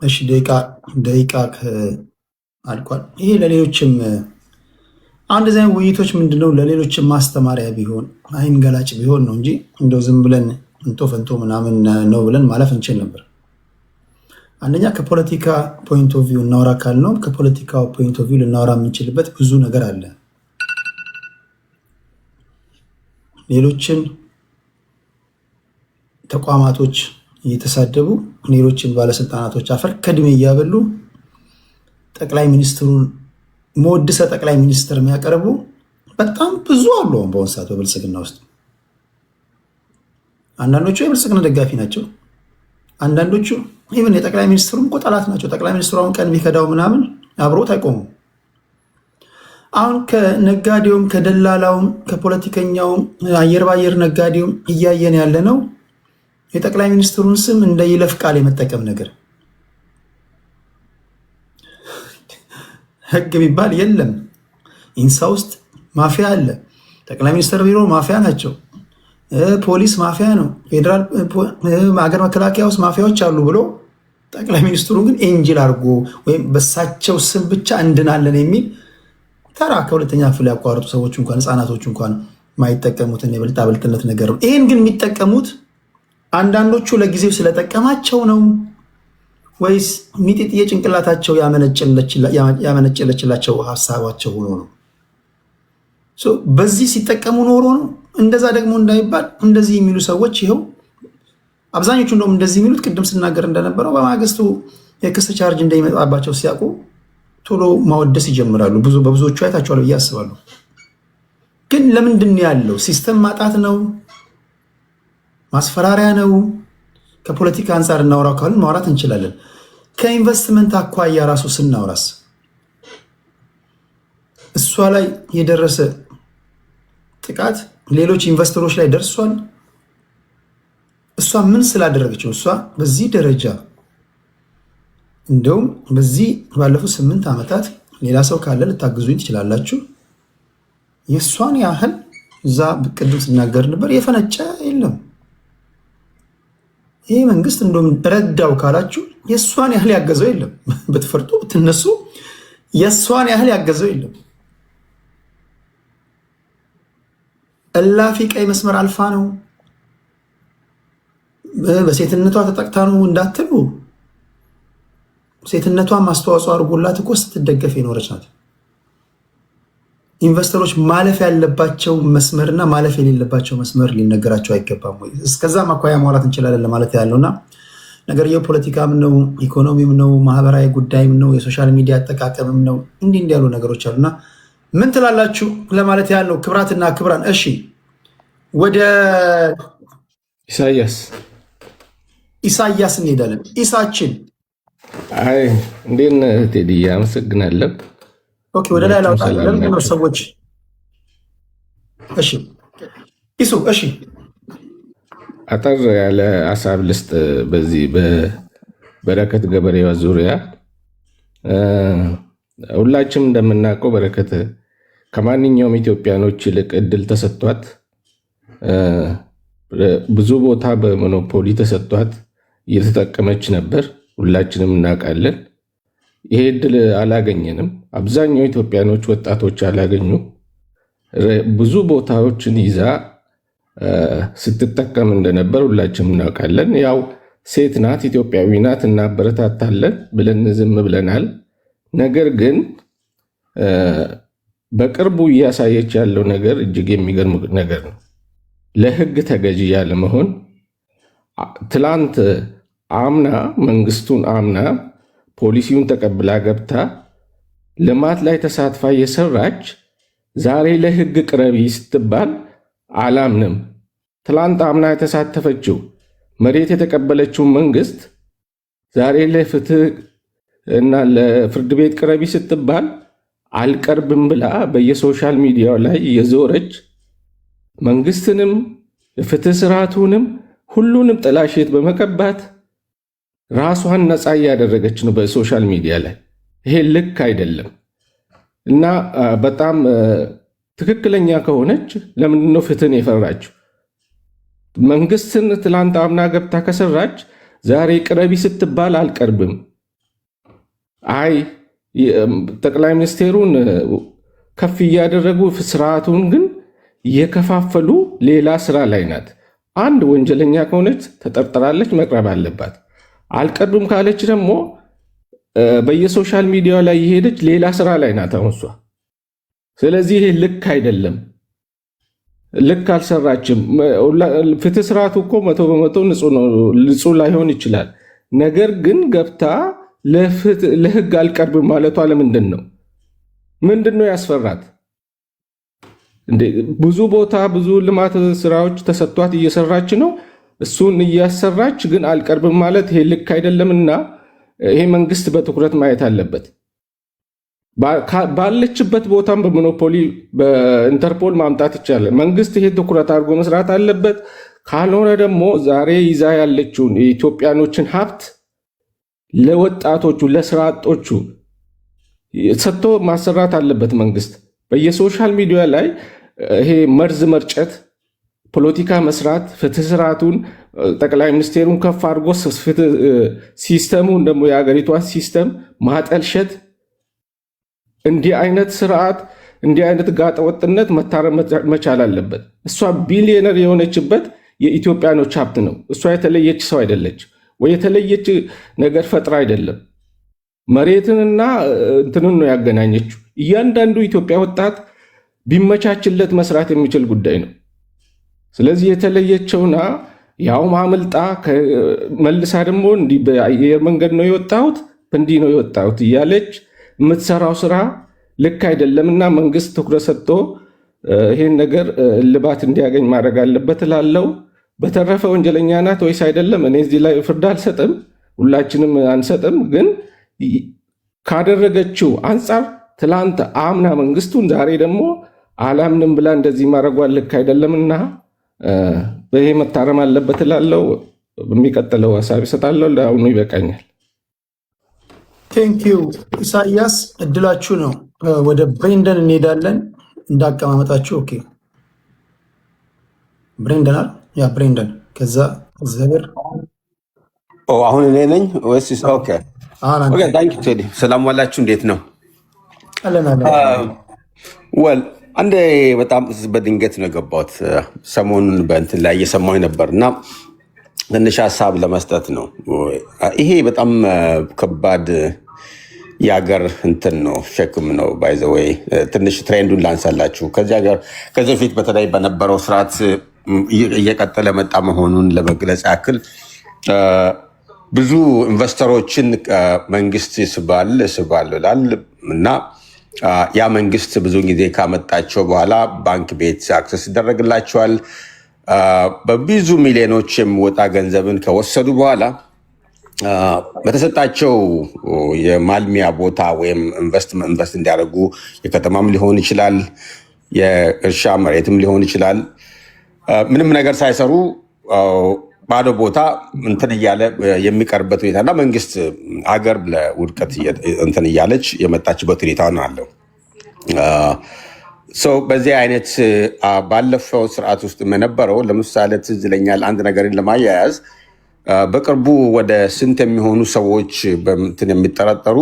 እሺ ደቂቃ አልቋል። ይሄ ለሌሎችም አንድ ዛይ ውይይቶች ምንድነው ለሌሎችም ማስተማሪያ ቢሆን አይን ገላጭ ቢሆን ነው እንጂ እንደው ዝም ብለን እንቶ ፈንቶ ምናምን ነው ብለን ማለፍ እንችል ነበር። አንደኛ ከፖለቲካ ፖይንት ኦፍ ቪው እናወራ ካልነው ከፖለቲካው ፖይንት ኦፍ ቪው ልናወራ የምንችልበት ብዙ ነገር አለ። ሌሎችን ተቋማቶች እየተሳደቡ ሌሎችን ባለስልጣናቶች አፈር ከድሜ እያበሉ ጠቅላይ ሚኒስትሩን ሞድሰ ጠቅላይ ሚኒስትር የሚያቀርቡ በጣም ብዙ አሉ። በአሁኑ ሰዓት በብልጽግና ውስጥ አንዳንዶቹ የብልጽግና ደጋፊ ናቸው። አንዳንዶቹ ኢቭን የጠቅላይ ሚኒስትሩም እኮ ጠላት ናቸው። ጠቅላይ ሚኒስትሩ አሁን ቀን ቢከዳው ምናምን አብሮት አይቆሙም። አሁን ከነጋዴውም ከደላላውም ከፖለቲከኛውም አየር ባየር ነጋዴውም እያየን ያለ ነው የጠቅላይ ሚኒስትሩን ስም እንደ ይለፍ ቃል የመጠቀም ነገር። ህግ የሚባል የለም። ኢንሳ ውስጥ ማፊያ አለ። ጠቅላይ ሚኒስትር ቢሮ ማፊያ ናቸው። ፖሊስ ማፊያ ነው። ፌዴራል ሀገር መከላከያ ውስጥ ማፊያዎች አሉ ብሎ ጠቅላይ ሚኒስትሩ ግን ኤንጅል አድርጎ ወይም በሳቸው ስም ብቻ እንድናለን የሚል ተራ ከሁለተኛ ክፍል ያቋረጡ ሰዎች እንኳን ህፃናቶች እንኳን ማይጠቀሙትን የብልጣብልጥነት ነገር ነው። ይህን ግን የሚጠቀሙት አንዳንዶቹ ለጊዜው ስለጠቀማቸው ነው ወይስ ሚጢጥዬ ጭንቅላታቸው ያመነጨለችላቸው ሀሳባቸው ሆኖ ነው? በዚህ ሲጠቀሙ ኖሮ ነው። እንደዛ ደግሞ እንዳይባል እንደዚህ የሚሉ ሰዎች ይኸው አብዛኞቹ እንደውም እንደዚህ የሚሉት ቅድም ስናገር እንደነበረው በማግስቱ የክስ ቻርጅ እንደሚመጣባቸው ሲያውቁ ቶሎ ማወደስ ይጀምራሉ። በብዙዎቹ አይታችኋል ብዬ አስባለሁ። ግን ለምንድን ያለው ሲስተም ማጣት ነው? ማስፈራሪያ ነው? ከፖለቲካ አንጻር እናውራው ካልን ማውራት እንችላለን። ከኢንቨስትመንት አኳያ ራሱ ስናውራስ እሷ ላይ የደረሰ ጥቃት ሌሎች ኢንቨስተሮች ላይ ደርሷል? እሷ ምን ስላደረገችው? እሷ በዚህ ደረጃ እንደውም በዚህ ባለፉት 8 ዓመታት ሌላ ሰው ካለ ልታግዙኝ ትችላላችሁ። የእሷን ያህል እዛ ቅድም ስናገር ነበር የፈነጨ የለም። ይህ መንግስት እንደውም ረዳው ካላችሁ የእሷን ያህል ያገዘው የለም። ብትፈርጡ ብትነሱ የእሷን ያህል ያገዘው የለም። እላፊ ቀይ መስመር አልፋ ነው። በሴትነቷ ተጠቅታ ነው እንዳትሉ፣ ሴትነቷን ማስተዋጽኦ አድርጎላት እኮ ስትደገፍ የኖረች ናት። ኢንቨስተሮች ማለፍ ያለባቸው መስመርና ማለፍ የሌለባቸው መስመር ሊነገራቸው አይገባም ወይ? እስከዛ ማኳያ ማውራት እንችላለን ለማለት ያለውና ነገር የፖለቲካም ነው፣ ኢኮኖሚም ነው፣ ማህበራዊ ጉዳይም ነው፣ የሶሻል ሚዲያ አጠቃቀምም ነው። እንዲህ ያሉ ነገሮች አሉና ምን ትላላችሁ ለማለት ያለው ክብራትና ክብራን። እሺ ወደ ኢሳያስ እንሄዳለን። ኢሳችን አይ እንዴት ነህ ቴዲዬ? አመሰግናለሁ። ኦኬ ወደ ላይ ላውጣ ሰዎች። እሺ ኢሱ እሺ አጠር ያለ ሀሳብ ልስጥ በዚህ በበረከት ገበሬዋ ዙሪያ። ሁላችንም እንደምናውቀው በረከት ከማንኛውም ኢትዮጵያኖች ይልቅ እድል ተሰጥቷት ብዙ ቦታ በሞኖፖሊ ተሰጥቷት እየተጠቀመች ነበር። ሁላችንም እናውቃለን። ይሄ እድል አላገኘንም። አብዛኛው ኢትዮጵያኖች ወጣቶች አላገኙ። ብዙ ቦታዎችን ይዛ ስትጠቀም እንደነበር ሁላችንም እናውቃለን። ያው ሴት ናት፣ ኢትዮጵያዊ ናት፣ እናበረታታለን ብለን ዝም ብለናል። ነገር ግን በቅርቡ እያሳየች ያለው ነገር እጅግ የሚገርም ነገር ነው። ለሕግ ተገዢ ያለመሆን ትላንት አምና መንግስቱን አምና ፖሊሲውን ተቀብላ ገብታ ልማት ላይ ተሳትፋ የሰራች ዛሬ ለሕግ ቅረቢ ስትባል አላምንም። ትላንት አምና የተሳተፈችው መሬት የተቀበለችው መንግስት ዛሬ ለፍትህ እና ለፍርድ ቤት ቅረቢ ስትባል አልቀርብም ብላ በየሶሻል ሚዲያው ላይ የዞረች መንግስትንም የፍትህ ስርዓቱንም ሁሉንም ጥላሸት በመቀባት ራሷን ነፃ እያደረገች ነው በሶሻል ሚዲያ ላይ። ይሄ ልክ አይደለም እና በጣም ትክክለኛ ከሆነች ለምንድነው ፍትህን የፈራችው? መንግስትን ትላንት አምና ገብታ ከሰራች ዛሬ ቅረቢ ስትባል አልቀርብም። አይ ጠቅላይ ሚኒስቴሩን ከፍ እያደረጉ ስርዓቱን ግን እየከፋፈሉ ሌላ ስራ ላይ ናት። አንድ ወንጀለኛ ከሆነች ተጠርጥራለች፣ መቅረብ አለባት። አልቀርብም ካለች ደግሞ በየሶሻል ሚዲያ ላይ የሄደች ሌላ ስራ ላይ ናት አሁን እሷ። ስለዚህ ይሄ ልክ አይደለም፣ ልክ አልሰራችም። ፍትህ ስርዓቱ እኮ 100% ንጹህ ላይሆን ይችላል። ነገር ግን ገብታ ለህግ አልቀርብም ማለቷ ለምንድን ነው? ምንድን ነው ያስፈራት? ብዙ ቦታ ብዙ ልማት ስራዎች ተሰጥቷት እየሰራች ነው። እሱን እያሰራች ግን አልቀርብም ማለት ይሄ ልክ አይደለምና ይሄ መንግስት በትኩረት ማየት አለበት። ባለችበት ቦታም በሞኖፖሊ በኢንተርፖል ማምጣት ይቻላል። መንግስት ይሄ ትኩረት አድርጎ መስራት አለበት። ካልሆነ ደግሞ ዛሬ ይዛ ያለችውን የኢትዮጵያኖችን ሀብት ለወጣቶቹ ለስራ አጦቹ ሰጥቶ ማሰራት አለበት መንግስት። በየሶሻል ሚዲያ ላይ ይሄ መርዝ መርጨት፣ ፖለቲካ መስራት፣ ፍትህ ስርዓቱን ጠቅላይ ሚኒስቴሩን ከፍ አድርጎ ሲስተሙን ደግሞ የሀገሪቷን ሲስተም ማጠልሸት፣ እንዲህ አይነት ስርዓት እንዲህ አይነት ጋጠወጥነት መታረም መቻል አለበት። እሷ ቢሊዮነር የሆነችበት የኢትዮጵያኖች ሀብት ነው። እሷ የተለየች ሰው አይደለች ወይ የተለየች ነገር ፈጥራ አይደለም። መሬትንና እንትንን ነው ያገናኘችው። እያንዳንዱ ኢትዮጵያ ወጣት ቢመቻችለት መስራት የሚችል ጉዳይ ነው። ስለዚህ የተለየችውና ያው ማምልጣ መልሳ ደግሞ እንዲህ በአየር መንገድ ነው የወጣሁት እንዲህ ነው የወጣሁት እያለች የምትሰራው ስራ ልክ አይደለምና መንግስት ትኩረት ሰጥቶ ይሄን ነገር ልባት እንዲያገኝ ማድረግ አለበት እላለሁ። በተረፈ ወንጀለኛ ናት ወይስ አይደለም እኔ እዚህ ላይ ፍርድ አልሰጥም፣ ሁላችንም አንሰጥም። ግን ካደረገችው አንጻር ትላንት አምና መንግስቱን ዛሬ ደግሞ አላምንም ብላ እንደዚህ ማድረጓ ልክ አይደለምና ይሄ መታረም አለበት እላለሁ። በሚቀጥለው ሀሳብ ይሰጣለሁ። ለአሁኑ ይበቃኛል። ቴንኪዩ ኢሳያስ፣ እድላችሁ ነው። ወደ ብሬንደን እንሄዳለን እንዳቀማመጣችሁ። ኦኬ ብሬንደን አለ ያ ብሬንደን ከዛ እግዚአብሔር አሁን እኔ ነኝ ወይስ? ኦኬ ኦኬ ታንክ ዩ ቴዲ። ሰላም ዋላችሁ፣ እንዴት ነው? ወል አንዴ በጣም በድንገት ነው የገባሁት። ሰሞኑን በእንትን ላይ እየሰማሁኝ ነበር እና ትንሽ ሀሳብ ለመስጠት ነው። ይሄ በጣም ከባድ የሀገር እንትን ነው፣ ሸክም ነው። ባይ ዘ ዌይ ትንሽ ትሬንዱን ላንሳላችሁ። ከዚህ በፊት በተለይ በነበረው ስርዓት እየቀጠለ መጣ መሆኑን ለመግለጽ ያክል ብዙ ኢንቨስተሮችን መንግስት ይስባል ይላል እና ያ መንግስት ብዙ ጊዜ ካመጣቸው በኋላ ባንክ ቤት አክሰስ ይደረግላቸዋል። በብዙ ሚሊዮኖች የሚወጣ ገንዘብን ከወሰዱ በኋላ በተሰጣቸው የማልሚያ ቦታ ወይም ኢንቨስት እንዲያደርጉ የከተማም ሊሆን ይችላል፣ የእርሻ መሬትም ሊሆን ይችላል፣ ምንም ነገር ሳይሰሩ ባዶ ቦታ እንትን እያለ የሚቀርበት ሁኔታ እና መንግስት ሀገር ለውድቀት እንትን እያለች የመጣችበት ሁኔታ ነው አለው። በዚህ አይነት ባለፈው ስርዓት ውስጥ የነበረው ለምሳሌ ትዝ ይለኛል አንድ ነገርን ለማያያዝ በቅርቡ ወደ ስንት የሚሆኑ ሰዎች በእንትን የሚጠረጠሩ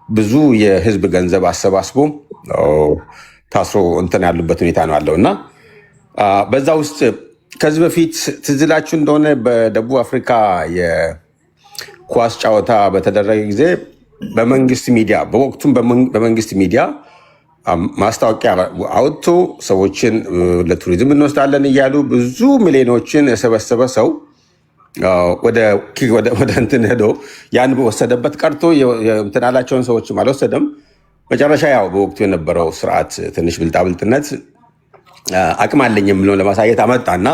ብዙ የህዝብ ገንዘብ አሰባስቦ ታስሮ እንትን ያሉበት ሁኔታ ነው አለው እና በዛ ውስጥ ከዚህ በፊት ትዝ ይላችሁ እንደሆነ በደቡብ አፍሪካ የኳስ ጨዋታ በተደረገ ጊዜ በመንግስት ሚዲያ በወቅቱም በመንግስት ሚዲያ ማስታወቂያ አውጥቶ ሰዎችን ለቱሪዝም እንወስዳለን እያሉ ብዙ ሚሊዮኖችን የሰበሰበ ሰው ወደ እንትን ሄዶ ያን በወሰደበት ቀርቶ እንትን ያላቸውን ሰዎችም አልወሰደም። መጨረሻ ያው በወቅቱ የነበረው ስርዓት ትንሽ ብልጣብልጥነት አቅም አለኝ የምለውን ለማሳየት አመጣና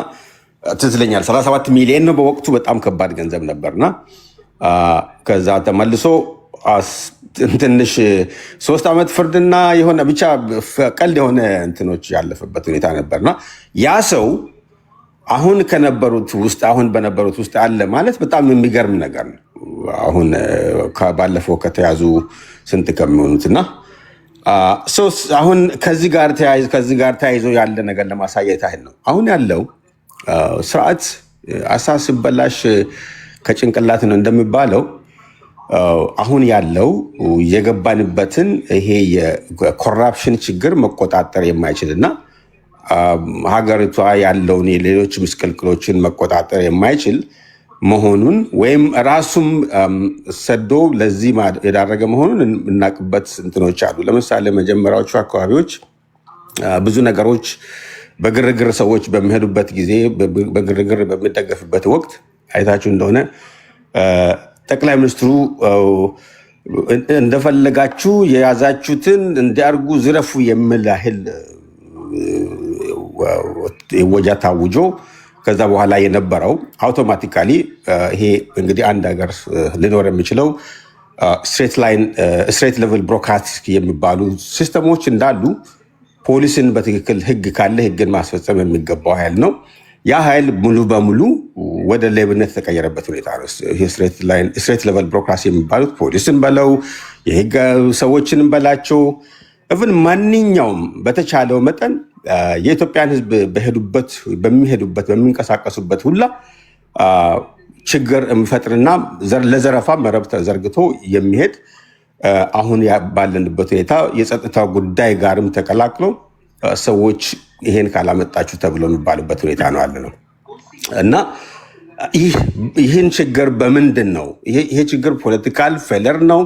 ትዝ ይለኛል 37 ሚሊዮን ነው በወቅቱ በጣም ከባድ ገንዘብ ነበርና ከዛ ተመልሶ ትንሽ 3 ዓመት ፍርድና የሆነ ብቻ ቀልድ የሆነ እንትኖች ያለፈበት ሁኔታ ነበርና ያ ሰው አሁን በነበሩት ውስጥ አለ ማለት በጣም የሚገርም ነገር ነው። አሁን ባለፈው ከተያዙ ስንት ከሚሆኑትና አሁን ከዚህ ጋር ተያይዞ ያለ ነገር ለማሳየት ያህል ነው። አሁን ያለው ስርዓት አሳስ ሲበላሽ ከጭንቅላት ነው እንደሚባለው አሁን ያለው የገባንበትን ይሄ የኮራፕሽን ችግር መቆጣጠር የማይችልና ሀገሪቷ ያለውን የሌሎች ምስቅልቅሎችን መቆጣጠር የማይችል መሆኑን ወይም ራሱም ሰዶ ለዚህ የዳረገ መሆኑን እናቅበት እንትኖች አሉ። ለምሳሌ መጀመሪያዎቹ አካባቢዎች ብዙ ነገሮች በግርግር ሰዎች በሚሄዱበት ጊዜ በግርግር በሚደገፍበት ወቅት አይታችሁ እንደሆነ ጠቅላይ ሚኒስትሩ እንደፈለጋችሁ የያዛችሁትን እንዲያርጉ ዝረፉ የሚል ያህል ወጃ ታውጆ ከዛ በኋላ የነበረው አውቶማቲካሊ ይሄ እንግዲህ አንድ ሀገር ሊኖር የሚችለው ስትሬት ሌቨል ብሮድካስት የሚባሉ ሲስተሞች እንዳሉ ፖሊስን በትክክል ህግ ካለ ህግን ማስፈጸም የሚገባው ኃይል ነው። ያ ኃይል ሙሉ በሙሉ ወደ ሌብነት የተቀየረበት ሁኔታ ነው። ስትሬት ሌቨል ብሮድካስት የሚባሉት ፖሊስን በለው የህግ ሰዎችን በላቸው እብን ማንኛውም በተቻለው መጠን የኢትዮጵያን ህዝብ በሚንቀሳቀሱበት ሁላ ችግር የሚፈጥርና ለዘረፋ መረብ ተዘርግቶ የሚሄድ አሁን ባለንበት ሁኔታ የጸጥታ ጉዳይ ጋርም ተቀላቅሎ ሰዎች ይሄን ካላመጣችሁ ተብሎ የሚባሉበት ሁኔታ ነው ያለ ነው እና ይህን ችግር በምንድን ነው? ይሄ ችግር ፖለቲካል ፌለር ነው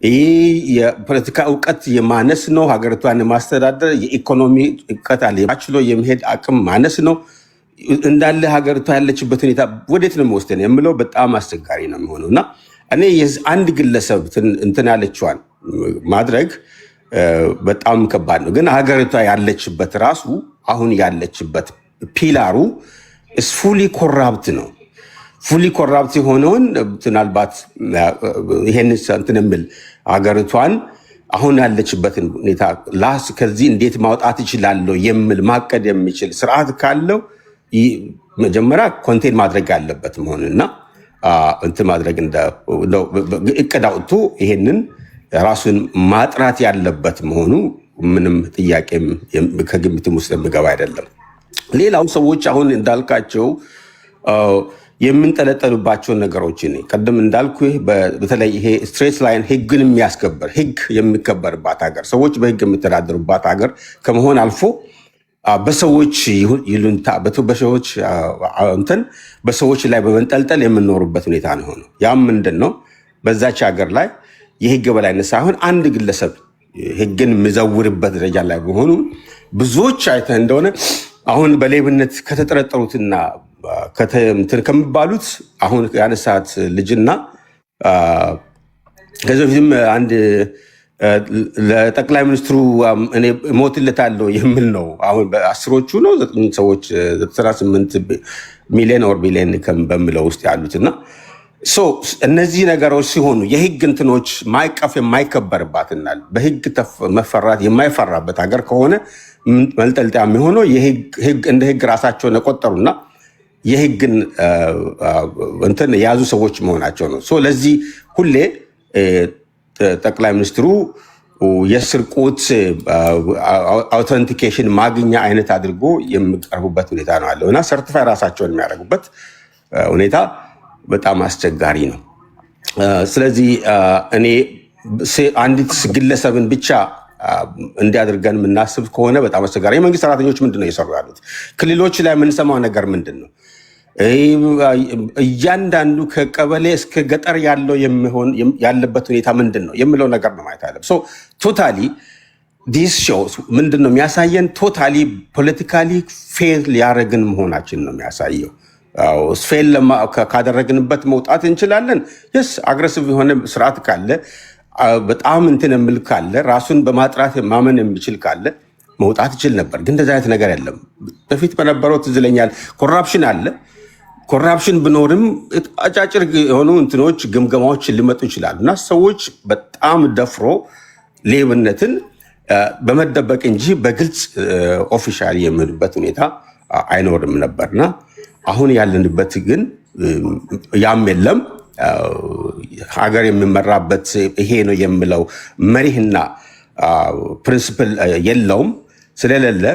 ይህ የፖለቲካ እውቀት የማነስ ነው። ሀገሪቷን የማስተዳደር የኢኮኖሚ እውቀት አለ ችሎ የመሄድ አቅም ማነስ ነው። እንዳለ ሀገሪቷ ያለችበት ሁኔታ ወዴት ነው የሚወስደን የምለው በጣም አስቸጋሪ ነው የሚሆነው እና እኔ አንድ ግለሰብ እንትን ያለችዋን ማድረግ በጣም ከባድ ነው። ግን ሀገሪቷ ያለችበት ራሱ አሁን ያለችበት ፒላሩ ፉሊ ኮራፕት ነው። ፉሊ ኮራፕት የሆነውን ምናልባት ይሄን እንትን የምል ሀገሪቷን አሁን ያለችበትን ሁኔታ ከዚህ እንዴት ማውጣት ይችላለሁ የምል ማቀድ የሚችል ስርዓት ካለው መጀመሪያ ኮንቴን ማድረግ ያለበት መሆንና እንትን ማድረግ እቅድ አውጥቶ ይሄንን ራሱን ማጥራት ያለበት መሆኑ ምንም ጥያቄ ከግምትም ውስጥ የሚገባ አይደለም። ሌላው ሰዎች አሁን እንዳልካቸው የምንጠለጠሉባቸውን ነገሮች ቀደም እንዳልኩ በተለይ ይሄ ስትሬት ላይን ህግን የሚያስከበር ህግ የሚከበርባት ሀገር ሰዎች በህግ የሚተዳደሩባት ሀገር ከመሆን አልፎ በሰዎች ይሉንታ በሰዎች ላይ በመንጠልጠል የምንኖሩበት ሁኔታ ነው ሆነው። ያም ምንድን ነው? በዛች ሀገር ላይ የህግ በላይነት ሳይሆን አንድ ግለሰብ ህግን የሚዘውርበት ደረጃ ላይ መሆኑ ብዙዎች አይተህ እንደሆነ አሁን በሌብነት ከተጠረጠሩትና ከሚባሉት አሁን ያነሳት ልጅና ከዚህ በፊትም አንድ ለጠቅላይ ሚኒስትሩ እኔ እሞትለታለሁ የሚል ነው። አሁን በአስሮቹ ነው ሰዎች 98 ሚሊዮን ኦር ቢሊዮን በሚለው ውስጥ ያሉትና እነዚህ ነገሮች ሲሆኑ የህግ እንትኖች ማይቀፍ የማይከበርባትና በህግ መፈራት የማይፈራበት ሀገር ከሆነ መልጠልጠያ የሚሆነው እንደ ህግ ራሳቸውን የቆጠሩና የህግን እንትን የያዙ ሰዎች መሆናቸው ነው። ለዚህ ሁሌ ጠቅላይ ሚኒስትሩ የስርቆት አውተንቲኬሽን ማግኛ አይነት አድርጎ የሚቀርቡበት ሁኔታ ነው አለው እና ሰርቲፋይ ራሳቸውን የሚያደርጉበት ሁኔታ በጣም አስቸጋሪ ነው። ስለዚህ እኔ አንዲት ግለሰብን ብቻ እንዲያደርገን የምናስብ ከሆነ በጣም አስቸጋሪ። የመንግስት ሰራተኞች ምንድን ነው እየሰሩ ያሉት? ክልሎች ላይ የምንሰማው ነገር ምንድን ነው? እያንዳንዱ ከቀበሌ እስከ ገጠር ያለው ያለበት ሁኔታ ምንድን ነው የሚለው ነገር ነው ማየት አለ። ቶታሊ ዲስ ሾውስ ምንድን ነው የሚያሳየን? ቶታሊ ፖለቲካሊ ፌል ሊያደረግን መሆናችን ነው የሚያሳየው። ፌል ካደረግንበት መውጣት እንችላለን። የስ አግሬሲቭ የሆነ ስርዓት ካለ በጣም እንትን የሚል ካለ ራሱን በማጥራት ማመን የሚችል ካለ መውጣት ይችል ነበር። ግን እንደዚህ አይነት ነገር የለም። በፊት በነበረው ትዝ ይለኛል ኮራፕሽን አለ። ኮራፕሽን ብኖርም አጫጭር የሆኑ እንትኖች ግምገማዎች ሊመጡ ይችላሉ እና ሰዎች በጣም ደፍሮ ሌብነትን በመደበቅ እንጂ በግልጽ ኦፊሻሊ የሚሆንበት ሁኔታ አይኖርም ነበርና አሁን ያለንበት ግን ያም የለም። ሀገር የሚመራበት ይሄ ነው የሚለው መሪህና ፕሪንስፕል የለውም። ስለሌለ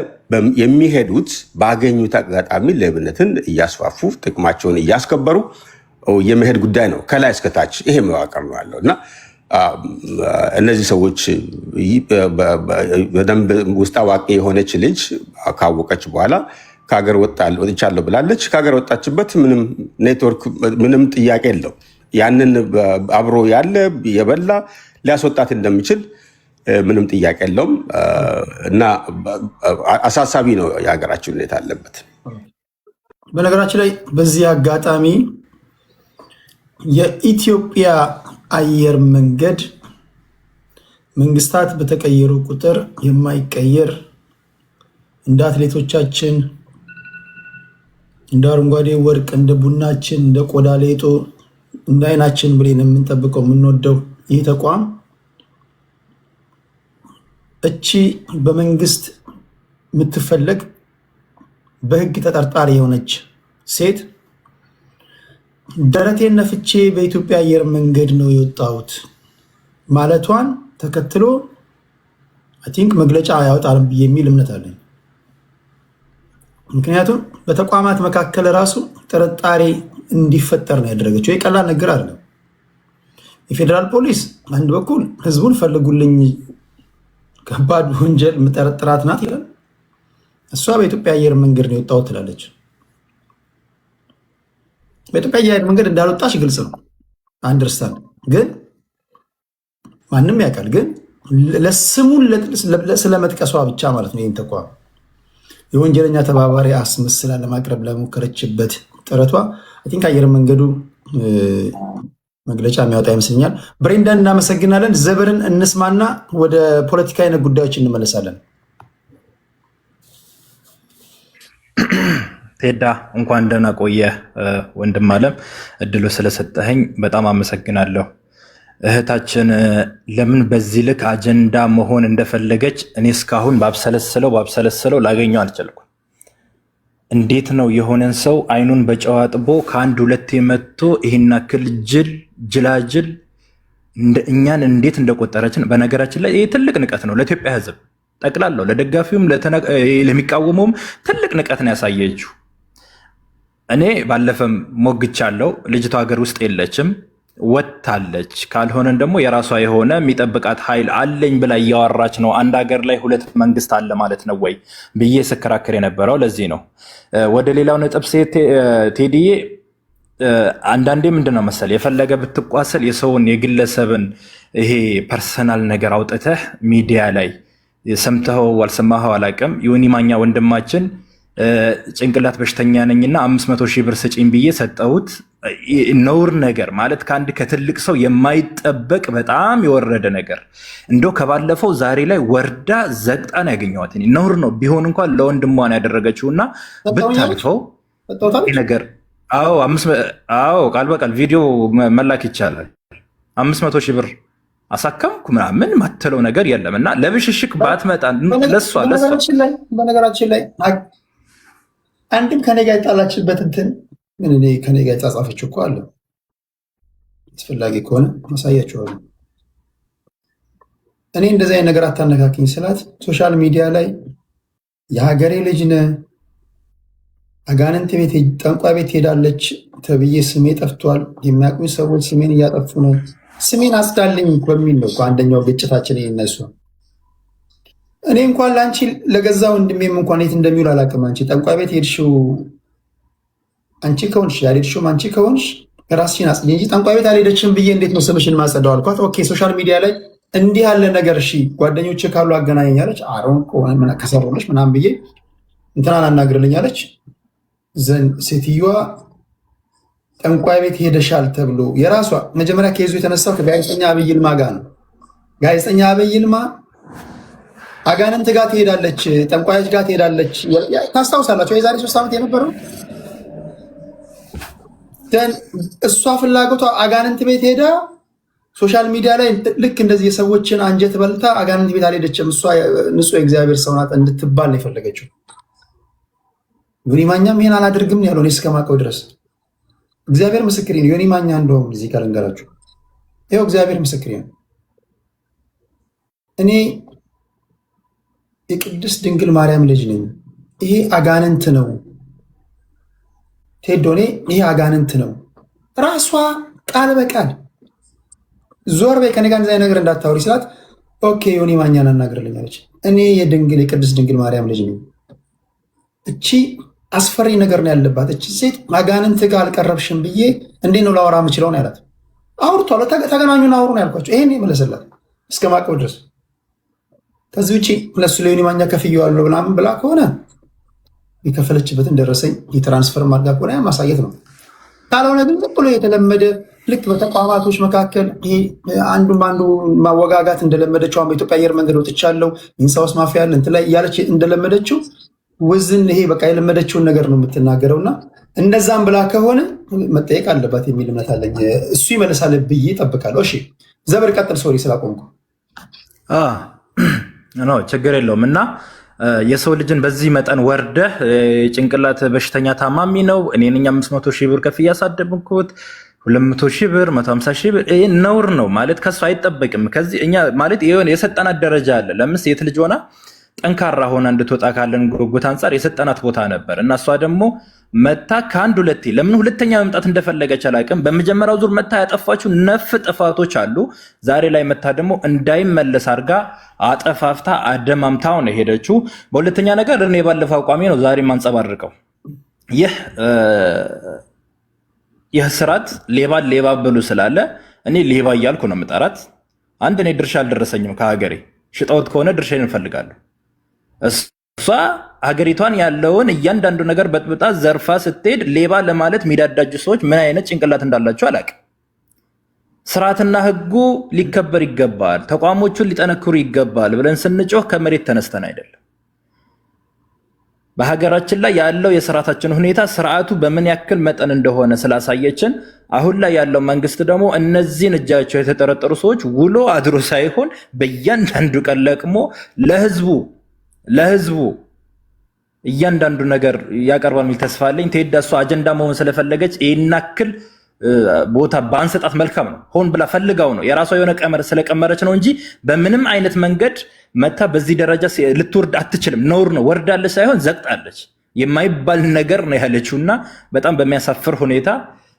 የሚሄዱት ባገኙት አጋጣሚ ሌብነትን እያስፋፉ ጥቅማቸውን እያስከበሩ የመሄድ ጉዳይ ነው። ከላይ እስከታች ይሄ መዋቅር ነው ያለው እና እነዚህ ሰዎች በደንብ ውስጥ አዋቂ የሆነች ልጅ ካወቀች በኋላ ከሀገር ወጥቻለሁ ብላለች። ከሀገር ወጣችበት ምንም ኔትወርክ ምንም ጥያቄ የለው። ያንን አብሮ ያለ የበላ ሊያስወጣት እንደሚችል ምንም ጥያቄ የለውም እና አሳሳቢ ነው የሀገራችን ሁኔታ አለበት። በነገራችን ላይ በዚህ አጋጣሚ የኢትዮጵያ አየር መንገድ መንግስታት በተቀየሩ ቁጥር የማይቀየር እንደ አትሌቶቻችን እንደ አረንጓዴ ወርቅ እንደ ቡናችን እንደ ቆዳ ሌጦ እንደ አይናችን ብለን የምንጠብቀው የምንወደው ይህ ተቋም እቺ በመንግስት የምትፈለግ በህግ ተጠርጣሪ የሆነች ሴት ደረቴን ነፍቼ በኢትዮጵያ አየር መንገድ ነው የወጣሁት ማለቷን ተከትሎ አይ ቲንክ መግለጫ ያወጣል የሚል እምነት አለኝ። ምክንያቱም በተቋማት መካከል ራሱ ጥርጣሬ እንዲፈጠር ነው ያደረገችው። የቀላል ነገር አይደለም። የፌዴራል ፖሊስ አንድ በኩል ህዝቡን ፈልጉልኝ ከባድ ወንጀል የምጠረጥራት ናት ይላል። እሷ በኢትዮጵያ አየር መንገድ ነው የወጣሁት ትላለች። በኢትዮጵያ አየር መንገድ እንዳልወጣች ግልጽ ነው። አንደርስታንድ። ግን ማንም ያውቃል። ግን ለስሙን ስለመጥቀሷ ብቻ ማለት ነው ይህን ተቋም የወንጀለኛ ተባባሪ አስመስላ ለማቅረብ ለሞከረችበት ጥረቷ አይ ቲንክ አየር መንገዱ መግለጫ የሚያወጣ ይመስለኛል። ብሬንዳን እናመሰግናለን። ዘበርን እንስማና ወደ ፖለቲካ አይነት ጉዳዮች እንመለሳለን። ቴዳ እንኳን ደህና ቆየህ ወንድም አለም፣ እድሉ ስለሰጠኸኝ በጣም አመሰግናለሁ። እህታችን ለምን በዚህ ልክ አጀንዳ መሆን እንደፈለገች እኔ እስካሁን ባብሰለስለው ላገኘው አልቻልኩም። እንዴት ነው የሆነን ሰው አይኑን በጨው አጥቦ ከአንድ ሁለቴ መጥቶ ይህን ያክል ጅላጅል እኛን እንዴት እንደቆጠረችን። በነገራችን ላይ ይህ ትልቅ ንቀት ነው ለኢትዮጵያ ሕዝብ ጠቅላላው፣ ለደጋፊውም ለሚቃወመውም ትልቅ ንቀት ነው ያሳየችው። እኔ ባለፈም ሞግቻለሁ። ልጅቷ ሀገር ውስጥ የለችም ወጥታለች። ካልሆነን ደግሞ የራሷ የሆነ የሚጠብቃት ኃይል አለኝ ብላ እያወራች ነው። አንድ ሀገር ላይ ሁለት መንግስት አለ ማለት ነው ወይ ብዬ ስከራከር የነበረው ለዚህ ነው። ወደ ሌላው ነጥብ ቴዲዬ፣ አንዳንዴ ምንድነው መሰል የፈለገ ብትቋሰል የሰውን የግለሰብን ይሄ ፐርሰናል ነገር አውጥተህ ሚዲያ ላይ ሰምተኸው አልሰማኸው አላቅም። ዮኒ ማኛ ወንድማችን ጭንቅላት በሽተኛ ነኝና 500 ሺህ ብር ስጪኝ ብዬ ሰጠሁት። ነውር ነገር ማለት ከአንድ ከትልቅ ሰው የማይጠበቅ በጣም የወረደ ነገር። እንደው ከባለፈው ዛሬ ላይ ወርዳ ዘግጣን ያገኘዋት ነውር ነው። ቢሆን እንኳን ለወንድሟን ያደረገችውና ብታልፈው ነገር አዎ ቃል በቃል ቪዲዮ መላክ ይቻላል። 500 ሺህ ብር አሳከምኩ ምናምን ማተለው ነገር የለም እና ለብሽሽክ ባትመጣ ለሷ በነገራችን ላይ አንድም ከኔ ጋር የጣላችበት እንትን ምን እኔ ከኔ ጋር የጻጻፈችው እኮ አለ። አስፈላጊ ከሆነ ማሳያችኋለሁ። እኔ እንደዚህ አይነት ነገር አታነካክኝ ስላት ሶሻል ሚዲያ ላይ የሀገሬ ልጅ ነህ አጋንንት ቤት ጠንቋይ ቤት ሄዳለች ተብዬ ስሜ ጠፍቷል፣ የሚያውቁኝ ሰዎች ስሜን እያጠፉ ነው፣ ስሜን አስዳልኝ በሚል ነው አንደኛው ግጭታችን ይነሱ። እኔ እንኳን ለአንቺ ለገዛ ወንድሜም እንኳን የት እንደሚውል አላውቅም። አንቺ ጠንቋይ ቤት ሄድሽው አንቺ ከሆንሽ ያልሄድሽውም አንቺ ከሆንሽ ራስሽን አጽጂ እንጂ ጠንቋይ ቤት አልሄደችም ብዬ እንዴት ነው ስምሽን ማጸዳው አልኳት። ኦኬ ሶሻል ሚዲያ ላይ እንዲህ ያለ ነገር እሺ ጓደኞቼ ካሉ አገናኘኛለች። አሮን ከሆነ ከሰሩልሽ ምናምን ብዬ እንትና አናግርልኛለች። ዘን ሴትዮዋ ጠንቋይ ቤት ሄደሻል ተብሎ የራሷ መጀመሪያ ከይዙ የተነሳው ከጋዜጠኛ አብይ ይልማ ጋር ነው። ጋዜጠኛ አብይ ይልማ አጋንንት ጋር ትሄዳለች፣ ጠንቋዮች ጋር ትሄዳለች። ታስታውሳላችሁ? የዛሬ 3 ዓመት የነበረው እሷ ፍላጎቷ አጋንንት ቤት ሄዳ ሶሻል ሚዲያ ላይ ልክ እንደዚህ የሰዎችን አንጀት በልታ አጋንንት ቤት አልሄደችም፣ እሷ ንጹሕ የእግዚአብሔር ሰው ናት እንድትባል ነው የፈለገችው። ዮኒ ማኛም ይሄን አላደርግም ያለው እኔ እስከማውቀው ድረስ እግዚአብሔር ምስክሬ ነው። ዮኒ ማኛ እንደውም እዚህ ጋር ልንገራችሁ፣ ይኸው እግዚአብሔር ምስክሬ ነው። እኔ የቅድስት ድንግል ማርያም ልጅ ነኝ። ይሄ አጋንንት ነው ቴዶኔ፣ ይሄ አጋንንት ነው። ራሷ ቃል በቃል ዞር በይ ከኔ ጋር እንደዚህ ነገር እንዳታወሪ ስላት ኦኬ ዮኒ ማኛን አናግርልኛለች። እኔ የቅድስት ድንግል ማርያም ልጅ ነኝ። እቺ አስፈሪ ነገር ነው ያለባት። እቺ ሴት አጋንንት ጋር አልቀረብሽም ብዬ እንዴት ነው ላወራ የምችለው ነው ያላት። አውርቷል፣ ተገናኙን አውሩ ነው ያልኳቸው። ይሄን የመለሰላት እስከማውቀው ድረስ። ከዚህ ውጭ እነሱ ለዮኒ ማኛ ከፍዬዋለሁ ምናምን ብላ ከሆነ የከፈለችበትን ደረሰኝ የትራንስፈር ማድረግ ከሆነ ማሳየት ነው። ካልሆነ ግን ዝም ብሎ የተለመደ ልክ በተቋማቶች መካከል ይሄ አንዱን በአንዱ ማወጋጋት እንደለመደችው አሁን በኢትዮጵያ አየር መንገድ ወጥቻለሁ ኢንሳውስ ማፊያ ያለ እንትን ላይ እያለች እንደለመደችው ውዝን ይሄ በቃ የለመደችውን ነገር ነው የምትናገረው እና እንደዛም ብላ ከሆነ መጠየቅ አለባት የሚል እምነት አለኝ። እሱ ይመልሳል ብዬ እጠብቃለሁ። እሺ ዘበር ቀጥል። ሶሪ ስላቆምኩ። ችግር የለውም እና የሰው ልጅን በዚህ መጠን ወርደህ የጭንቅላት በሽተኛ ታማሚ ነው እኔ ነኝ 500 ሺህ ብር ከፍ እያሳደብኩት 200 ሺህ ብር 150 ሺህ ብር ይሄ ነውር ነው ማለት ከሱ አይጠበቅም። ከዚህ እኛ ማለት የሆነ የሰጠናት ደረጃ አለ። ለምስ የት ልጅ ሆና ጠንካራ ሆና እንድትወጣ ካለን ጉጉት አንጻር የሰጠናት ቦታ ነበር እና እሷ ደግሞ መታ ከአንድ ሁለቴ ለምን ሁለተኛ መምጣት እንደፈለገች አላውቅም። በመጀመሪያው ዙር መታ ያጠፋችው ነፍ ጥፋቶች አሉ። ዛሬ ላይ መታ ደግሞ እንዳይመለስ አድርጋ አጠፋፍታ አደማምታው ነው ሄደችው። በሁለተኛ ነገር እኔ ባለፈው አቋሜ ነው ዛሬ ማንጸባርቀው ይህ ስርዓት ሌባ ብሉ ስላለ እኔ ሌባ እያልኩ ነው የምጠራት። አንድ እኔ ድርሻ አልደረሰኝም ከሀገሬ ሽጠውት ከሆነ ድርሻዬን እንፈልጋለሁ። እሷ ሀገሪቷን ያለውን እያንዳንዱ ነገር በጥብጣ ዘርፋ ስትሄድ ሌባ ለማለት የሚዳዳጁ ሰዎች ምን አይነት ጭንቅላት እንዳላቸው አላውቅም። ስርዓትና ህጉ ሊከበር ይገባል፣ ተቋሞቹን ሊጠነክሩ ይገባል ብለን ስንጮህ ከመሬት ተነስተን አይደለም። በሀገራችን ላይ ያለው የስርዓታችን ሁኔታ ስርዓቱ በምን ያክል መጠን እንደሆነ ስላሳየችን አሁን ላይ ያለው መንግስት ደግሞ እነዚህን እጃቸው የተጠረጠሩ ሰዎች ውሎ አድሮ ሳይሆን በእያንዳንዱ ቀን ለቅሞ ለህዝቡ እያንዳንዱ ነገር ያቀርባል የሚል ተስፋ አለኝ። ቴዳ እሷ አጀንዳ መሆን ስለፈለገች ይህን ያክል ቦታ ባንሰጣት መልካም ነው። ሆን ብላ ፈልጋው ነው የራሷ የሆነ ቀመር ስለቀመረች ነው እንጂ በምንም አይነት መንገድ መታ በዚህ ደረጃ ልትወርድ አትችልም። ነውር ነው። ወርዳለች ሳይሆን ዘቅጣለች የማይባል ነገር ነው ያለችውና በጣም በሚያሳፍር ሁኔታ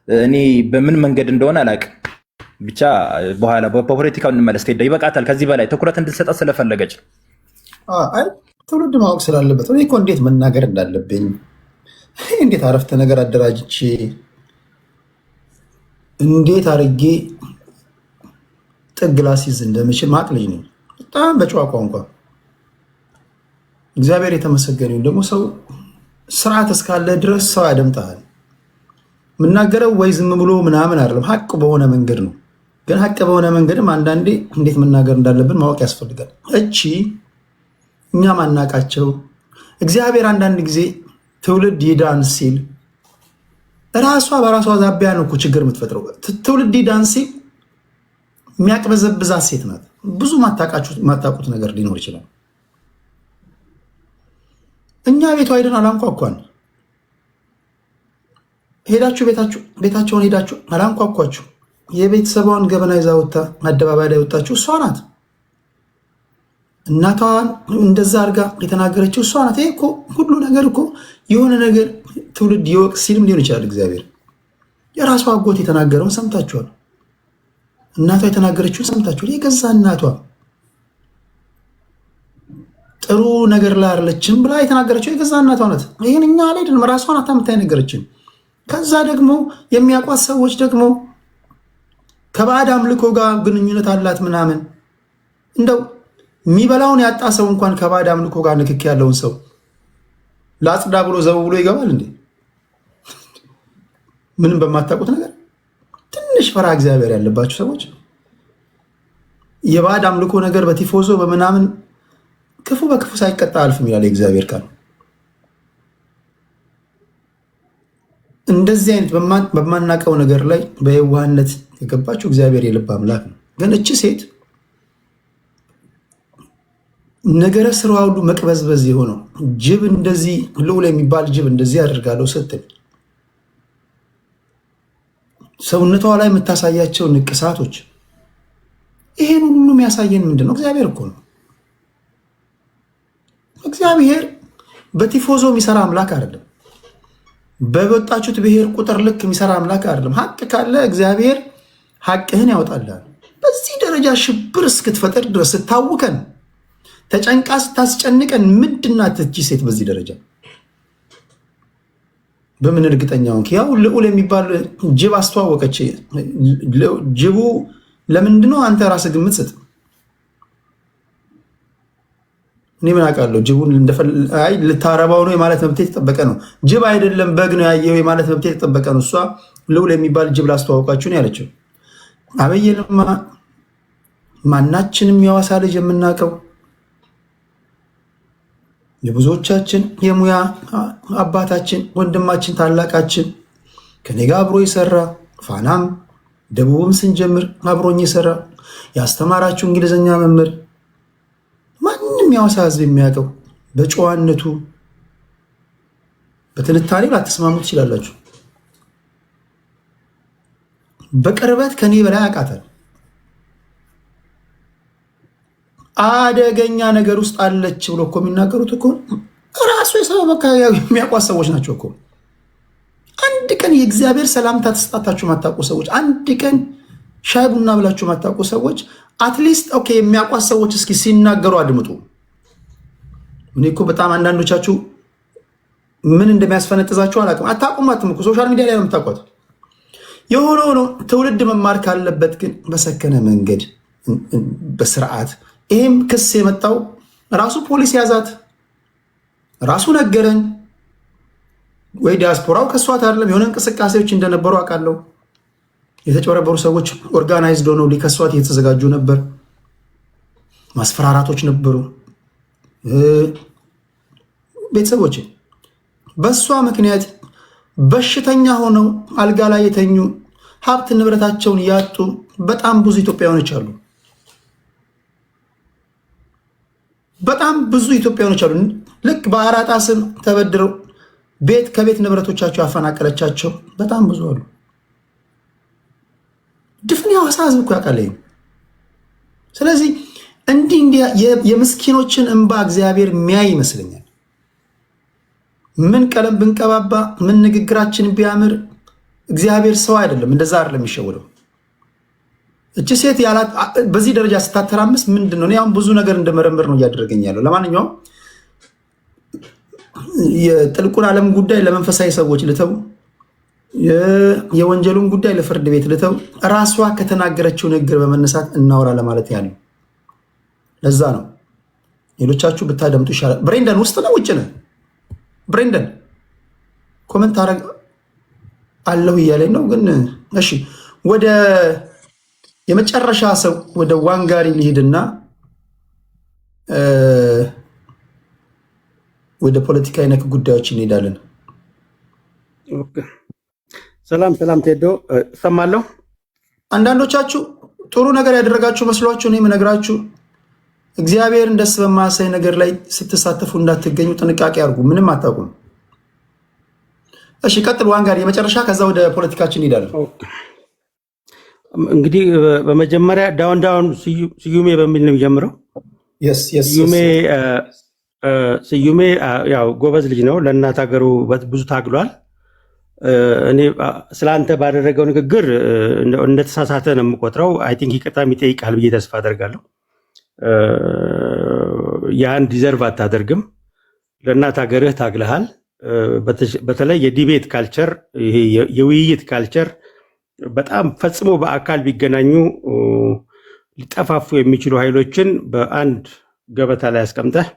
እኔ በምን መንገድ እንደሆነ አላውቅም። ብቻ በኋላ በፖለቲካው እንመለስ። ቴዳ ይበቃታል። ከዚህ በላይ ትኩረት እንድትሰጣት ስለፈለገች ነው። ትውልድ ማወቅ ስላለበት እኔ እኮ እንዴት መናገር እንዳለብኝ እንዴት አረፍተ ነገር አደራጅቼ እንዴት አድርጌ ጥግ ላስይዝ እንደምችል ማቅ ልጅ ነኝ። በጣም በጨዋ ቋንቋ እግዚአብሔር የተመሰገነው ደግሞ ሰው ስርዓት እስካለ ድረስ ሰው ያደምጣል። የምናገረው ወይ ዝም ብሎ ምናምን አይደለም፣ ሀቅ በሆነ መንገድ ነው። ግን ሀቅ በሆነ መንገድም አንዳንዴ እንዴት መናገር እንዳለብን ማወቅ ያስፈልጋል። እቺ እኛ ማናቃቸው እግዚአብሔር አንዳንድ ጊዜ ትውልድ ይዳን ሲል ራሷ በራሷ ዛቢያ ነው እኮ ችግር የምትፈጥረው። ትውልድ ይዳን ሲል የሚያቅበዘብዛት ሴት ናት። ብዙ ማታቁት ነገር ሊኖር ይችላል። እኛ ቤቷ ሄደን አላንኳኳን። ሄዳችሁ ቤታቸውን ሄዳችሁ አላንኳኳችሁ። የቤተሰቧን ገበና ይዛ ወጣ አደባባይ ላይ ወጣችሁ እሷ ናት። እናቷን እንደዛ አድርጋ የተናገረችው እሷ ናት። ይሄ እኮ ሁሉ ነገር እኮ የሆነ ነገር ትውልድ ይወቅ ሲልም ሊሆን ይችላል። እግዚአብሔር የራሷ አጎት የተናገረውን ሰምታችኋል። እናቷ የተናገረችውን ሰምታችኋል። የገዛ እናቷ ጥሩ ነገር ላይ አይደለችም ብላ የተናገረችው የገዛ እናቷ ናት። ይህን እኛ ላይ ደግሞ ራሷ ናት የምታይ ነገረችን። ከዛ ደግሞ የሚያውቋት ሰዎች ደግሞ ከባዕድ አምልኮ ጋር ግንኙነት አላት ምናምን። እንደው የሚበላውን ያጣ ሰው እንኳን ከባዕድ አምልኮ ጋር ንክኪ ያለውን ሰው ላጽዳ ብሎ ዘው ብሎ ይገባል እንዴ? ምንም በማታውቁት ነገር ትንሽ ፈራ እግዚአብሔር ያለባችሁ ሰዎች የባዕድ አምልኮ ነገር በቲፎዞ በምናምን ክፉ በክፉ ሳይቀጣ አልፍም ይላል የእግዚአብሔር ቃል። እንደዚህ አይነት በማናውቀው ነገር ላይ በየዋህነት የገባችሁ እግዚአብሔር የልብ አምላክ ነው። ግን እቺ ሴት ነገረ ስሯ ሁሉ መቅበዝበዝ የሆነው ጅብ እንደዚህ ልዑል የሚባል ጅብ እንደዚህ አድርጋለሁ ስትል ሰውነቷ ላይ የምታሳያቸው ንቅሳቶች ይሄን ሁሉ የሚያሳየን ምንድን ነው? እግዚአብሔር እኮ ነው። እግዚአብሔር በቲፎዞ የሚሰራ አምላክ አይደለም። በወጣችሁት ብሔር ቁጥር ልክ የሚሰራ አምላክ አይደለም። ሀቅ ካለ እግዚአብሔር ሀቅህን ያወጣልሃል። በዚህ ደረጃ ሽብር እስክትፈጥር ድረስ ስታውከን ተጨንቃ ስታስጨንቀን ምንድናት እቺ ሴት? በዚህ ደረጃ በምን እርግጠኛውን ያው ልዑል የሚባል ጅብ አስተዋወቀች። ጅቡ ለምንድነው አንተ ራስህ ግምት ስጥ። እኔ ምን አውቃለሁ? ጅቡን ልታረባው ነው የማለት መብት የተጠበቀ ነው። ጅብ አይደለም በግ ነው ያየው የማለት መብት የተጠበቀ ነው። እሷ ልዑል የሚባል ጅብ ላስተዋወቃችሁ ነው ያለችው። አበየንማ ማናችንም የሐዋሳ ልጅ የምናውቀው የብዙዎቻችን የሙያ አባታችን ወንድማችን ታላቃችን ከኔ ጋር አብሮ የሰራ ፋናም ደቡብም ስንጀምር አብሮኝ የሰራ ያስተማራችሁ እንግሊዝኛ መምህር ማንም የሐዋሳ ሕዝብ የሚያውቀው በጨዋነቱ በትንታኔው ላትስማሙ ትችላላችሁ። በቅርበት ከኔ በላይ ያውቃታል። አደገኛ ነገር ውስጥ አለች ብሎ እኮ የሚናገሩት እኮ ራሱ የሰበብ አካባቢ የሚያውቋት ሰዎች ናቸው እኮ። አንድ ቀን የእግዚአብሔር ሰላምታ ተሰጣታችሁ ማታውቁ ሰዎች፣ አንድ ቀን ሻይ ቡና ብላችሁ ማታውቁ ሰዎች አትሊስት ኦኬ የሚያውቋት ሰዎች እስኪ ሲናገሩ አድምጡ። እኔ እኮ በጣም አንዳንዶቻችሁ ምን እንደሚያስፈነጥዛችሁ አላውቅም። አታውቁማትም እኮ ሶሻል ሚዲያ ላይ ነው የምታውቋት። የሆነ ሆኖ ትውልድ መማር ካለበት ግን በሰከነ መንገድ በስርዓት። ይሄም ክስ የመጣው ራሱ ፖሊስ ያዛት ራሱ ነገረን። ወይ ዲያስፖራው ከሷት አይደለም፣ የሆነ እንቅስቃሴዎች እንደነበሩ አውቃለሁ። የተጨበረበሩ ሰዎች ኦርጋናይዝድ ሆነው ሊከሷት እየተዘጋጁ ነበር። ማስፈራራቶች ነበሩ። ቤተሰቦች በእሷ ምክንያት በሽተኛ ሆነው አልጋ ላይ የተኙ ሀብት ንብረታቸውን ያጡ በጣም ብዙ ኢትዮጵያውያኖች አሉ። በጣም ብዙ ኢትዮጵያውያኖች አሉ። ልክ በአራጣ ስም ተበድረው ቤት ከቤት ንብረቶቻቸው ያፈናቀለቻቸው በጣም ብዙ አሉ። ድፍን የሐዋሳ ህዝብ እኮ ያውቃል። ስለዚህ እንዲህ የምስኪኖችን እንባ እግዚአብሔር የሚያይ ይመስለኛል። ምን ቀለም ብንቀባባ ምን ንግግራችን ቢያምር እግዚአብሔር ሰው አይደለም፣ እንደዛ አይደለም የሚሸወደው። እቺ ሴት በዚህ ደረጃ ስታተራምስ ምንድን ነው? አሁን ብዙ ነገር እንደመረምር ነው እያደረገኝ ያለው። ለማንኛውም የጥልቁን ዓለም ጉዳይ ለመንፈሳዊ ሰዎች ልተው፣ የወንጀሉን ጉዳይ ለፍርድ ቤት ልተው። ራሷ ከተናገረችው ንግግር በመነሳት እናወራ ለማለት ያለው ለዛ ነው። ሌሎቻችሁ ብታደምጡ ይሻላል። ብሬንደን ውስጥ ነው ውጭ ነው? ብሬንደን ኮመንት አረግ አለሁ እያለኝ ነው። ግን እሺ ወደ የመጨረሻ ሰው ወደ ዋንጋሪ ሊሄድና ወደ ፖለቲካዊ ነክ ጉዳዮች እንሄዳለን። ሰላም ቴዶ እሰማለሁ። አንዳንዶቻችሁ ጥሩ ነገር ያደረጋችሁ መስሏችሁ ነው የምነግራችሁ። እግዚአብሔርን ደስ በማያሳይ ነገር ላይ ስትሳተፉ እንዳትገኙ ጥንቃቄ አድርጉ። ምንም አታውቁም። እሺ ቀጥል ዋንጋሪ የመጨረሻ፣ ከዛ ወደ ፖለቲካችን እንሄዳለን። እንግዲህ በመጀመሪያ ዳውን ስዩሜ በሚል ነው የሚጀምረው። ስዩሜ ያው ጎበዝ ልጅ ነው። ለእናት ሀገሩ ብዙ ታግሏል። እኔ ስለአንተ ባደረገው ንግግር እንደተሳሳተ ነው የምቆጥረው። አይ ቲንክ ይቅርታም ይጠይቃል ብዬ ተስፋ አደርጋለሁ። ያን ዲዘርቭ አታደርግም። ለእናት ሀገርህ ታግለሃል። በተለይ የዲቤት ካልቸር፣ ይሄ የውይይት ካልቸር በጣም ፈጽሞ በአካል ቢገናኙ ሊጠፋፉ የሚችሉ ኃይሎችን በአንድ ገበታ ላይ አስቀምጠህ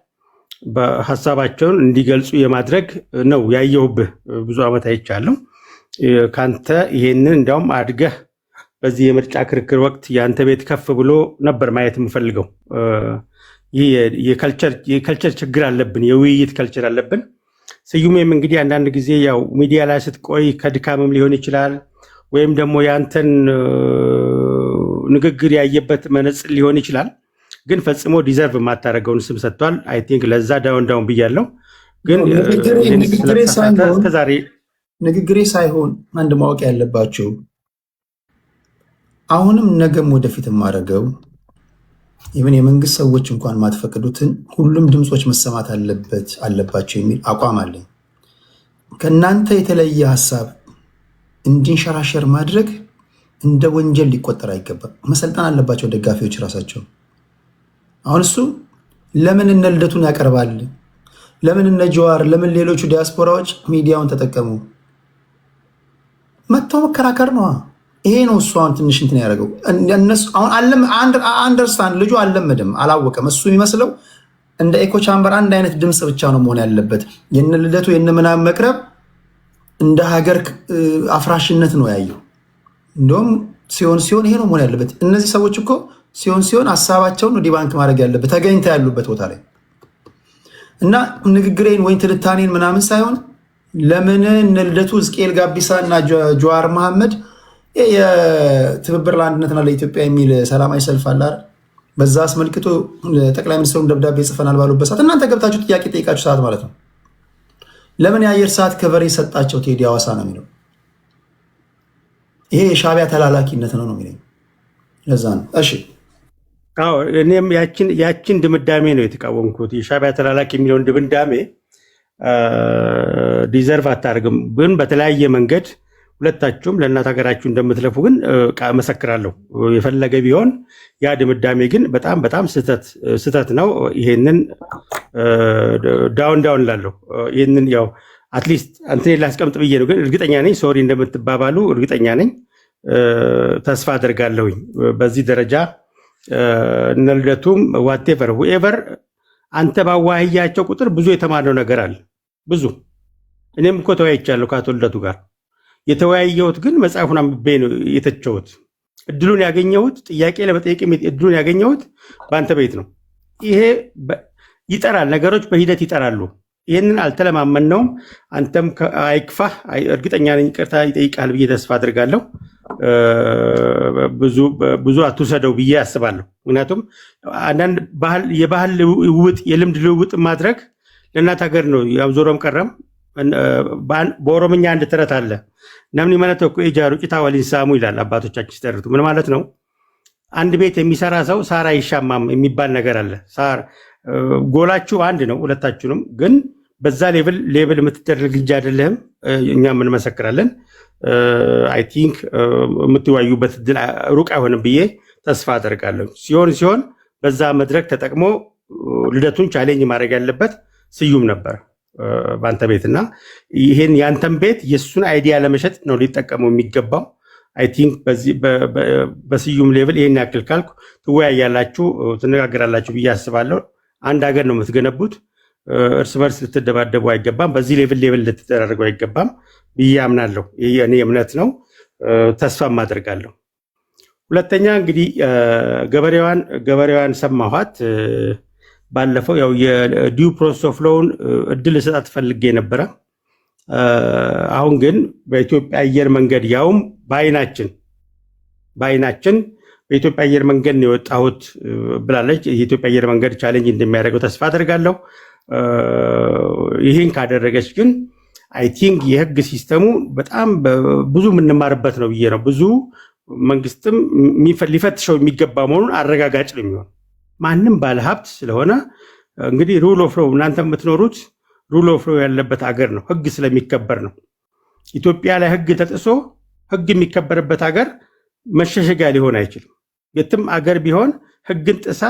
በሀሳባቸውን እንዲገልጹ የማድረግ ነው ያየሁብህ። ብዙ ዓመት አይቻለሁ ካንተ። ይሄንን እንዲያውም አድገህ በዚህ የምርጫ ክርክር ወቅት የአንተ ቤት ከፍ ብሎ ነበር ማየት የምፈልገው። ይህ የከልቸር ችግር አለብን፣ የውይይት ከልቸር አለብን። ስዩሜም እንግዲህ አንዳንድ ጊዜ ያው ሚዲያ ላይ ስትቆይ ከድካምም ሊሆን ይችላል፣ ወይም ደግሞ የአንተን ንግግር ያየበት መነጽር ሊሆን ይችላል። ግን ፈጽሞ ዲዘርቭ የማታደርገውን ስም ሰጥቷል። አይ ቲንክ ለዛ ዳውን ብያለሁ። ግን ንግግሬ ሳይሆን አንድ ማወቅ ያለባቸው አሁንም ነገም ወደፊት የማደርገው ኢቨን የመንግስት ሰዎች እንኳን ማትፈቅዱትን ሁሉም ድምፆች መሰማት አለባቸው የሚል አቋም አለኝ። ከእናንተ የተለየ ሀሳብ እንዲንሸራሸር ማድረግ እንደ ወንጀል ሊቆጠር አይገባም። መሰልጠን አለባቸው ደጋፊዎች ራሳቸው። አሁን እሱ ለምን እነ ልደቱን ያቀርባል? ለምን እነ ጀዋር፣ ለምን ሌሎቹ ዲያስፖራዎች ሚዲያውን ተጠቀሙ? መጥተው መከራከር ነዋ። ይሄ ነው እሱ አሁን ትንሽ እንትን ያደረገው። እነሱ አሁን አንደርስታንድ ልጁ አልለመደም፣ አላወቀም። እሱ የሚመስለው እንደ ኤኮ ቻምበር አንድ አይነት ድምፅ ብቻ ነው መሆን ያለበት። የነ ልደቱ የነ ምናምን መቅረብ እንደ ሀገር አፍራሽነት ነው ያየው። እንደውም ሲሆን ይሄ ነው መሆን ያለበት። እነዚህ ሰዎች እኮ ሲሆን ሀሳባቸውን ዲባንክ ማድረግ ያለበት ተገኝታ ያሉበት ቦታ ላይ እና ንግግሬን ወይም ትንታኔን ምናምን ሳይሆን ለምን እነ ልደቱ ሕዝቅኤል ጋቢሳ እና ጀዋር መሐመድ የትብብር ለአንድነትና ለኢትዮጵያ የሚል ሰላማዊ ሰልፍ አለ አይደል? በዛ አስመልክቶ ጠቅላይ ሚኒስትሩም ደብዳቤ ጽፈናል ባሉበት ሰዓት እናንተ ገብታችሁ ጥያቄ ጠይቃችሁ ሰዓት ማለት ነው። ለምን የአየር ሰዓት ከቨር የሰጣቸው ቴዲ ሐዋሳ ነው የሚለው? ይሄ የሻዕቢያ ተላላኪነት ነው የሚለኝ። ለዛ ነው። እሺ እኔም ያችን ድምዳሜ ነው የተቃወምኩት። የሻዕቢያ ተላላኪ የሚለውን ድምዳሜ ዲዘርቭ አታደርግም። ግን በተለያየ መንገድ ሁለታችሁም ለእናት ሀገራችሁ እንደምትለፉ ግን መሰክራለሁ። የፈለገ ቢሆን ያ ድምዳሜ ግን በጣም ስህተት ነው። ይሄንን ዳውን ላለሁ ይህንን ያው አትሊስት አንተን ላስቀምጥ ብዬ ነው። ግን እርግጠኛ ነኝ ሶሪ እንደምትባባሉ እርግጠኛ ነኝ። ተስፋ አደርጋለሁኝ። በዚህ ደረጃ እነ ልደቱም ዋቴቨር ሁኤቨር አንተ ባዋህያቸው ቁጥር ብዙ የተማረው ነገር አለ ብዙ። እኔም እኮ ተወያይቻለሁ ከአቶ ልደቱ ጋር። የተወያየሁት ግን መጽሐፉን አንብቤ ነው የተቸሁት። እድሉን ያገኘሁት ጥያቄ ለመጠየቅ እድሉን ያገኘሁት በአንተ ቤት ነው። ይሄ ይጠራል፣ ነገሮች በሂደት ይጠራሉ። ይህንን አልተለማመነውም። አንተም አይክፋህ፣ እርግጠኛ ነኝ ይቅርታ ይጠይቃል ብዬ ተስፋ አድርጋለሁ። ብዙ አትውሰደው ብዬ አስባለሁ። ምክንያቱም አንዳንድ የባህል ልውውጥ የልምድ ልውውጥ ማድረግ ለእናት ሀገር ነው። ያው ዞሮም ቀረም በኦሮምኛ አንድ ተረት አለ። ነምኒ መነተ እኮ ጃሩ ጭታ ወሊንሳሙ ይላል አባቶቻችን ሲተርቱ። ምን ማለት ነው? አንድ ቤት የሚሰራ ሰው ሳር አይሻማም የሚባል ነገር አለ። ሳር ጎላችሁ አንድ ነው ሁለታችሁንም፣ ግን በዛ ሌብል የምትደረግ ልጅ አይደለህም። እኛም እንመሰክራለን። አይ ቲንክ የምትወያዩበት እድል ሩቅ አይሆንም ብዬ ተስፋ አደርጋለሁ። ሲሆን በዛ መድረክ ተጠቅሞ ልደቱን ቻሌንጅ ማድረግ ያለበት ስዩም ነበር በአንተ ቤትና ይሄን ያንተን ቤት የእሱን አይዲያ ለመሸጥ ነው ሊጠቀሙ የሚገባው። አይ ቲንክ በስዩም ሌቭል ይሄን ያክል ካልኩ ትወያያላችሁ፣ ትነጋገራላችሁ ብዬ አስባለሁ። አንድ ሀገር ነው የምትገነቡት። እርስ በርስ ልትደባደቡ አይገባም። በዚህ ሌቭል ልትደራረጉ አይገባም ብዬ አምናለሁ። ይህ የእኔ እምነት ነው፣ ተስፋም አደርጋለሁ። ሁለተኛ እንግዲህ ገበሬዋን ሰማኋት። ባለፈው ያው የዲዩ ፕሮሰስ ኦፍ ሎውን እድል ልሰጣት ፈልጌ ነበረ። አሁን ግን በኢትዮጵያ አየር መንገድ ያውም በአይናችን በኢትዮጵያ አየር መንገድ ነው የወጣሁት ብላለች። የኢትዮጵያ አየር መንገድ ቻሌንጅ እንደሚያደርገው ተስፋ አደርጋለሁ። ይህን ካደረገች ግን አይ ቲንክ የህግ ሲስተሙ በጣም ብዙ የምንማርበት ነው ብዬ ነው። ብዙ መንግስትም ሊፈትሸው የሚገባ መሆኑን አረጋጋጭ ነው የሚሆን። ማንም ባለሀብት ስለሆነ እንግዲህ ሩል ኦፍ ሎው እናንተ የምትኖሩት ሩል ኦፍ ሎው ያለበት ሀገር ነው። ህግ ስለሚከበር ነው። ኢትዮጵያ ላይ ህግ ተጥሶ ህግ የሚከበርበት ሀገር መሸሸጊያ ሊሆን አይችልም። የትም አገር ቢሆን ህግን ጥሳ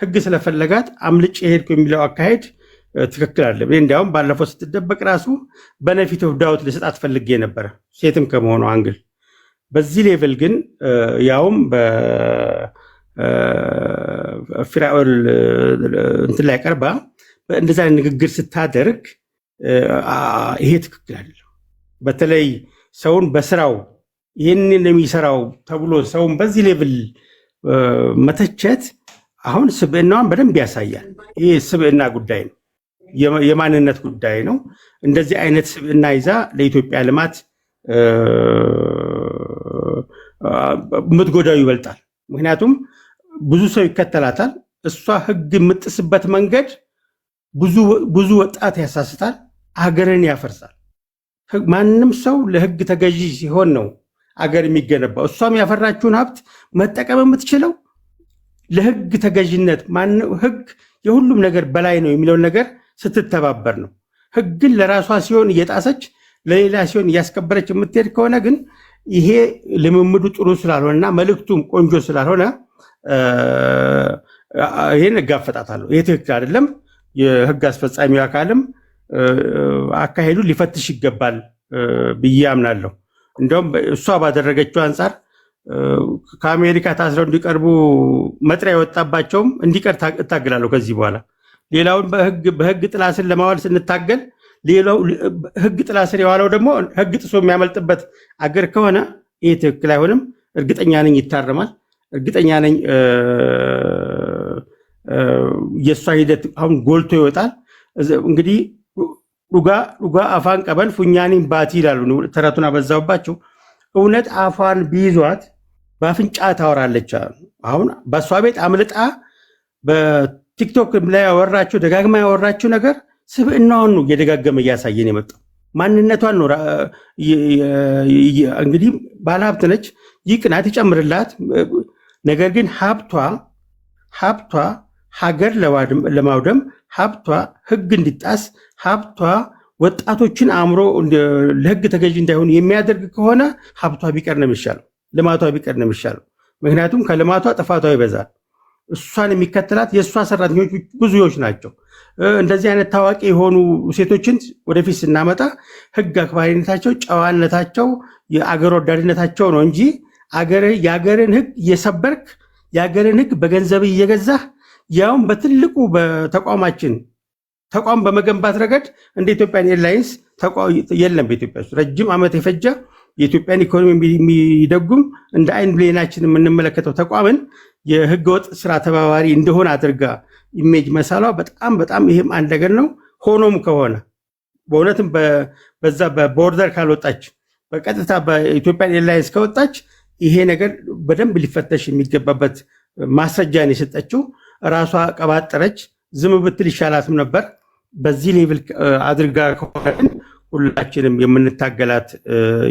ህግ ስለፈለጋት አምልጭ ሄድኩ የሚለው አካሄድ ትክክል አለ። እንዲያውም ባለፈው ስትደበቅ ራሱ በነፊት ኦፍ ዳውት ልሰጣት ፈልጌ ነበረ ሴትም ከመሆኑ አንግል። በዚህ ሌቭል ግን ያውም በፊራኦል እንትን ላይ ቀርባ እንደዛ ንግግር ስታደርግ ይሄ ትክክል አይደለም። በተለይ ሰውን በስራው ይህንን የሚሰራው ተብሎ ሰውን በዚህ ሌቭል መተቸት አሁን ስብዕናዋን በደንብ ያሳያል። ይህ ስብዕና ጉዳይ ነው፣ የማንነት ጉዳይ ነው። እንደዚህ አይነት ስብዕና ይዛ ለኢትዮጵያ ልማት የምትጎዳው ይበልጣል። ምክንያቱም ብዙ ሰው ይከተላታል። እሷ ህግ የምጥስበት መንገድ ብዙ ወጣት ያሳስታል፣ ሀገርን ያፈርሳል። ማንም ሰው ለህግ ተገዢ ሲሆን ነው አገር የሚገነባው። እሷም ያፈራችውን ሀብት መጠቀም የምትችለው ለህግ ተገዥነት፣ ህግ የሁሉም ነገር በላይ ነው የሚለውን ነገር ስትተባበር ነው። ህግን ለራሷ ሲሆን እየጣሰች ለሌላ ሲሆን እያስከበረች የምትሄድ ከሆነ ግን ይሄ ልምምዱ ጥሩ ስላልሆነና መልእክቱም ቆንጆ ስላልሆነ ይሄን እጋፈጣታለሁ። ይሄ ትክክል አይደለም። የህግ አስፈጻሚው አካልም አካሄዱ ሊፈትሽ ይገባል ብዬ አምናለሁ። እንደውም እሷ ባደረገችው አንጻር ከአሜሪካ ታስረው እንዲቀርቡ መጥሪያ የወጣባቸውም እንዲቀር እታገላለሁ ከዚህ በኋላ። ሌላውን በህግ ጥላ ስር ለማዋል ስንታገል፣ ሌላው ህግ ጥላ ስር የዋለው ደግሞ ህግ ጥሶ የሚያመልጥበት አገር ከሆነ ይህ ትክክል አይሆንም። እርግጠኛ ነኝ ይታረማል። እርግጠኛ ነኝ የእሷ ሂደት አሁን ጎልቶ ይወጣል። እንግዲህ ዱጋ አፋን ቀበል ፉኛኒን ባቲ ይላሉ። ተረቱን አበዛውባቸው። እውነት አፏን ቢይዟት በአፍንጫ ታወራለች። አሁን በእሷ ቤት አምልጣ በቲክቶክ ላይ ያወራችው ደጋግማ ያወራችው ነገር ስብዕናዋን ነው እየደጋገመ እያሳየን የመጣው። ማንነቷን ነው። እንግዲህ ባለሀብት ነች፣ ይህ ቅናት ይጨምርላት። ነገር ግን ሀብቷ ሀገር ለማውደም ሀብቷ ህግ እንዲጣስ ሀብቷ ወጣቶችን አእምሮ ለህግ ተገዥ እንዳይሆኑ የሚያደርግ ከሆነ ሀብቷ ቢቀር ነው የሚሻለው፣ ልማቷ ቢቀር ነው የሚሻለው። ምክንያቱም ከልማቷ ጥፋቷ ይበዛል። እሷን የሚከተላት የእሷ ሰራተኞች ብዙዎች ናቸው። እንደዚህ አይነት ታዋቂ የሆኑ ሴቶችን ወደፊት ስናመጣ ህግ አክባሪነታቸው፣ ጨዋነታቸው፣ የአገር ወዳድነታቸው ነው እንጂ የአገርን ህግ እየሰበርክ የሀገርን ህግ በገንዘብ እየገዛህ ያውም በትልቁ በተቋማችን ተቋም በመገንባት ረገድ እንደ ኢትዮጵያን ኤርላይንስ የለም። በኢትዮጵያ ውስጥ ረጅም ዓመት የፈጀ የኢትዮጵያን ኢኮኖሚ የሚደጉም እንደ አይን ብሌናችን የምንመለከተው ተቋምን የህገወጥ ስራ ተባባሪ እንደሆነ አድርጋ ኢሜጅ መሳሏ በጣም በጣም ይሄም አንድ ነገር ነው። ሆኖም ከሆነ በእውነትም በዛ በቦርደር ካልወጣች በቀጥታ በኢትዮጵያን ኤርላይንስ ከወጣች ይሄ ነገር በደንብ ሊፈተሽ የሚገባበት ማስረጃን የሰጠችው ራሷ ቀባጠረች። ዝም ብትል ይሻላትም ነበር። በዚህ ሌቭል አድርጋ ከሆነ ሁላችንም የምንታገላት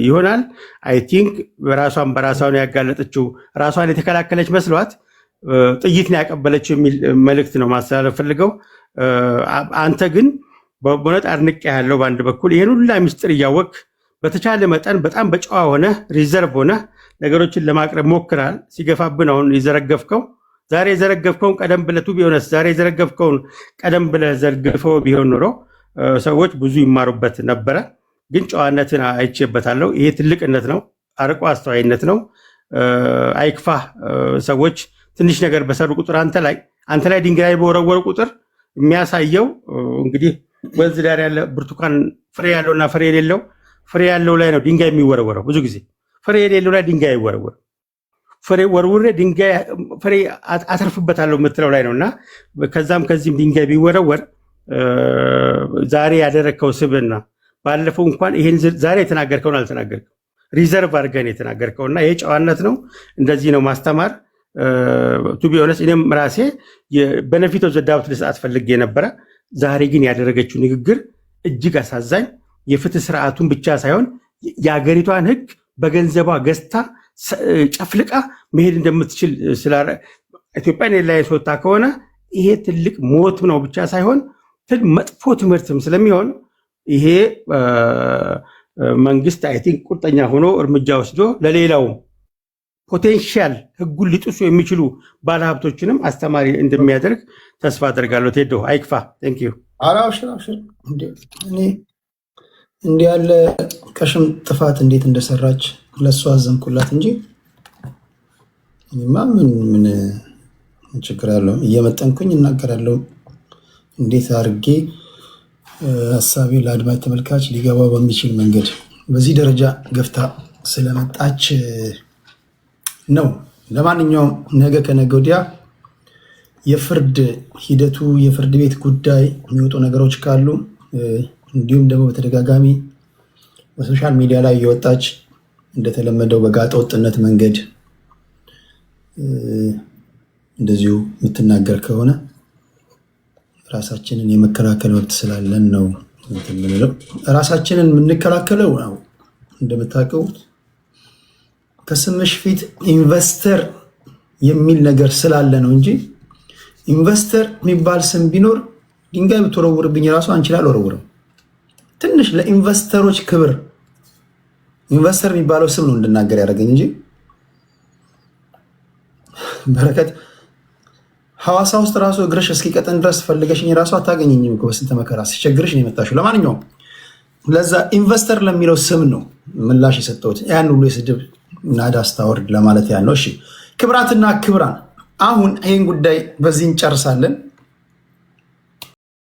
ይሆናል። አይ ቲንክ ራሷን በራሷን ያጋለጠችው ራሷን የተከላከለች መስሏት ጥይት ነው ያቀበለችው የሚል መልእክት ነው ማስተላለፍ ፈልገው። አንተ ግን በእውነት አድንቄ ያለው በአንድ በኩል ይሄን ሁላ ሚስጥር እያወቅ በተቻለ መጠን በጣም በጨዋ ሆነ ሪዘርቭ ሆነ ነገሮችን ለማቅረብ ሞክራል። ሲገፋብን አሁን የዘረገፍከው ዛሬ የዘረገፍከውን ቀደም ብለህ ቱ ቢሆንስ ዛሬ የዘረገፍከውን ቀደም ብለህ ዘርግፈው ቢሆን ኖሮ ሰዎች ብዙ ይማሩበት ነበረ። ግን ጨዋነትን አይቼበታለሁ። ይሄ ትልቅነት ነው፣ አርቆ አስተዋይነት ነው። አይክፋ ሰዎች ትንሽ ነገር በሰሩ ቁጥር አንተ ላይ ድንጋይ በወረወሩ ቁጥር የሚያሳየው እንግዲህ ወንዝ ዳር ያለ ብርቱካን ፍሬ ያለውና ፍሬ የሌለው ፍሬ ያለው ላይ ነው ድንጋይ የሚወረወረው። ብዙ ጊዜ ፍሬ የሌለው ላይ ድንጋይ አይወረወር። ፍሬ ወርውሬ ድንጋይ ፍሬ አተርፍበታለሁ የምትለው ላይ ነውና ከዛም ከዚህም ድንጋይ ቢወረወር ዛሬ ያደረግከው ስብዕና ባለፈው እንኳን ይሄን ዛሬ የተናገርከውን አልተናገርከው፣ ሪዘርቭ አድርገን የተናገርከውና ይሄ ጨዋነት ነው። እንደዚህ ነው ማስተማር። ቱ ቢ ኦነስት እኔም ራሴ በነፊት ኦፍ ዘ ዳውት ልሰጣት ፈልጌ ነበረ። ዛሬ ግን ያደረገችው ንግግር እጅግ አሳዛኝ፣ የፍትህ ስርዓቱን ብቻ ሳይሆን የሀገሪቷን ህግ በገንዘቧ ገዝታ ጨፍልቃ መሄድ እንደምትችል ኢትዮጵያን ኤርላይንስ ወጣ ከሆነ ይሄ ትልቅ ሞት ነው ብቻ ሳይሆን መጥፎ ትምህርትም ስለሚሆን ይሄ መንግስት አይ ቲንክ ቁርጠኛ ሆኖ እርምጃ ወስዶ ለሌላው ፖቴንሻል ህጉን ሊጥሱ የሚችሉ ባለሀብቶችንም አስተማሪ እንደሚያደርግ ተስፋ አደርጋለሁ። ቴዶ አይክፋ። ቴንክ ዩ። አብሽር እንዲህ ያለ ቀሽም ጥፋት እንዴት እንደሰራች ለሷ አዘንኩላት እንጂ እኔማ ምን ችግር አለው? እየመጠንኩኝ እናገራለሁ። እንዴት አድርጌ ሀሳቤ ለአድማጭ ተመልካች ሊገባው በሚችል መንገድ በዚህ ደረጃ ገፍታ ስለመጣች ነው። ለማንኛውም ነገ ከነገ ወዲያ የፍርድ ሂደቱ የፍርድ ቤት ጉዳይ የሚወጡ ነገሮች ካሉ እንዲሁም ደግሞ በተደጋጋሚ በሶሻል ሚዲያ ላይ እየወጣች እንደተለመደው በጋጠ ወጥነት መንገድ እንደዚሁ የምትናገር ከሆነ ራሳችንን የመከላከል መብት ስላለን ነው የምንለው። ራሳችንን የምንከላከለው ነው እንደምታውቀው ከስምሽ ፊት ኢንቨስተር የሚል ነገር ስላለ ነው እንጂ ኢንቨስተር የሚባል ስም ቢኖር ድንጋይ ብትወረውርብኝ ራሱ አንቺ ላይ አልወረውርም። ትንሽ ለኢንቨስተሮች ክብር ኢንቨስተር የሚባለው ስም ነው እንድናገር ያደረገኝ እንጂ በረከት ሐዋሳ ውስጥ ራሱ እግርሽ እስኪቀጠን ድረስ ፈልገሽኝ ራሱ አታገኘኝም እኮ በስንት መከራ ሲቸግርሽ ነው የመጣሽው። ለማንኛውም ለዛ ኢንቨስተር ለሚለው ስም ነው ምላሽ የሰጠሁት። ያን ሁሉ የስድብ ናዳ አስታወርድ ለማለት ያለው። እሺ ክብራትና ክብራን፣ አሁን ይህን ጉዳይ በዚህ እንጨርሳለን።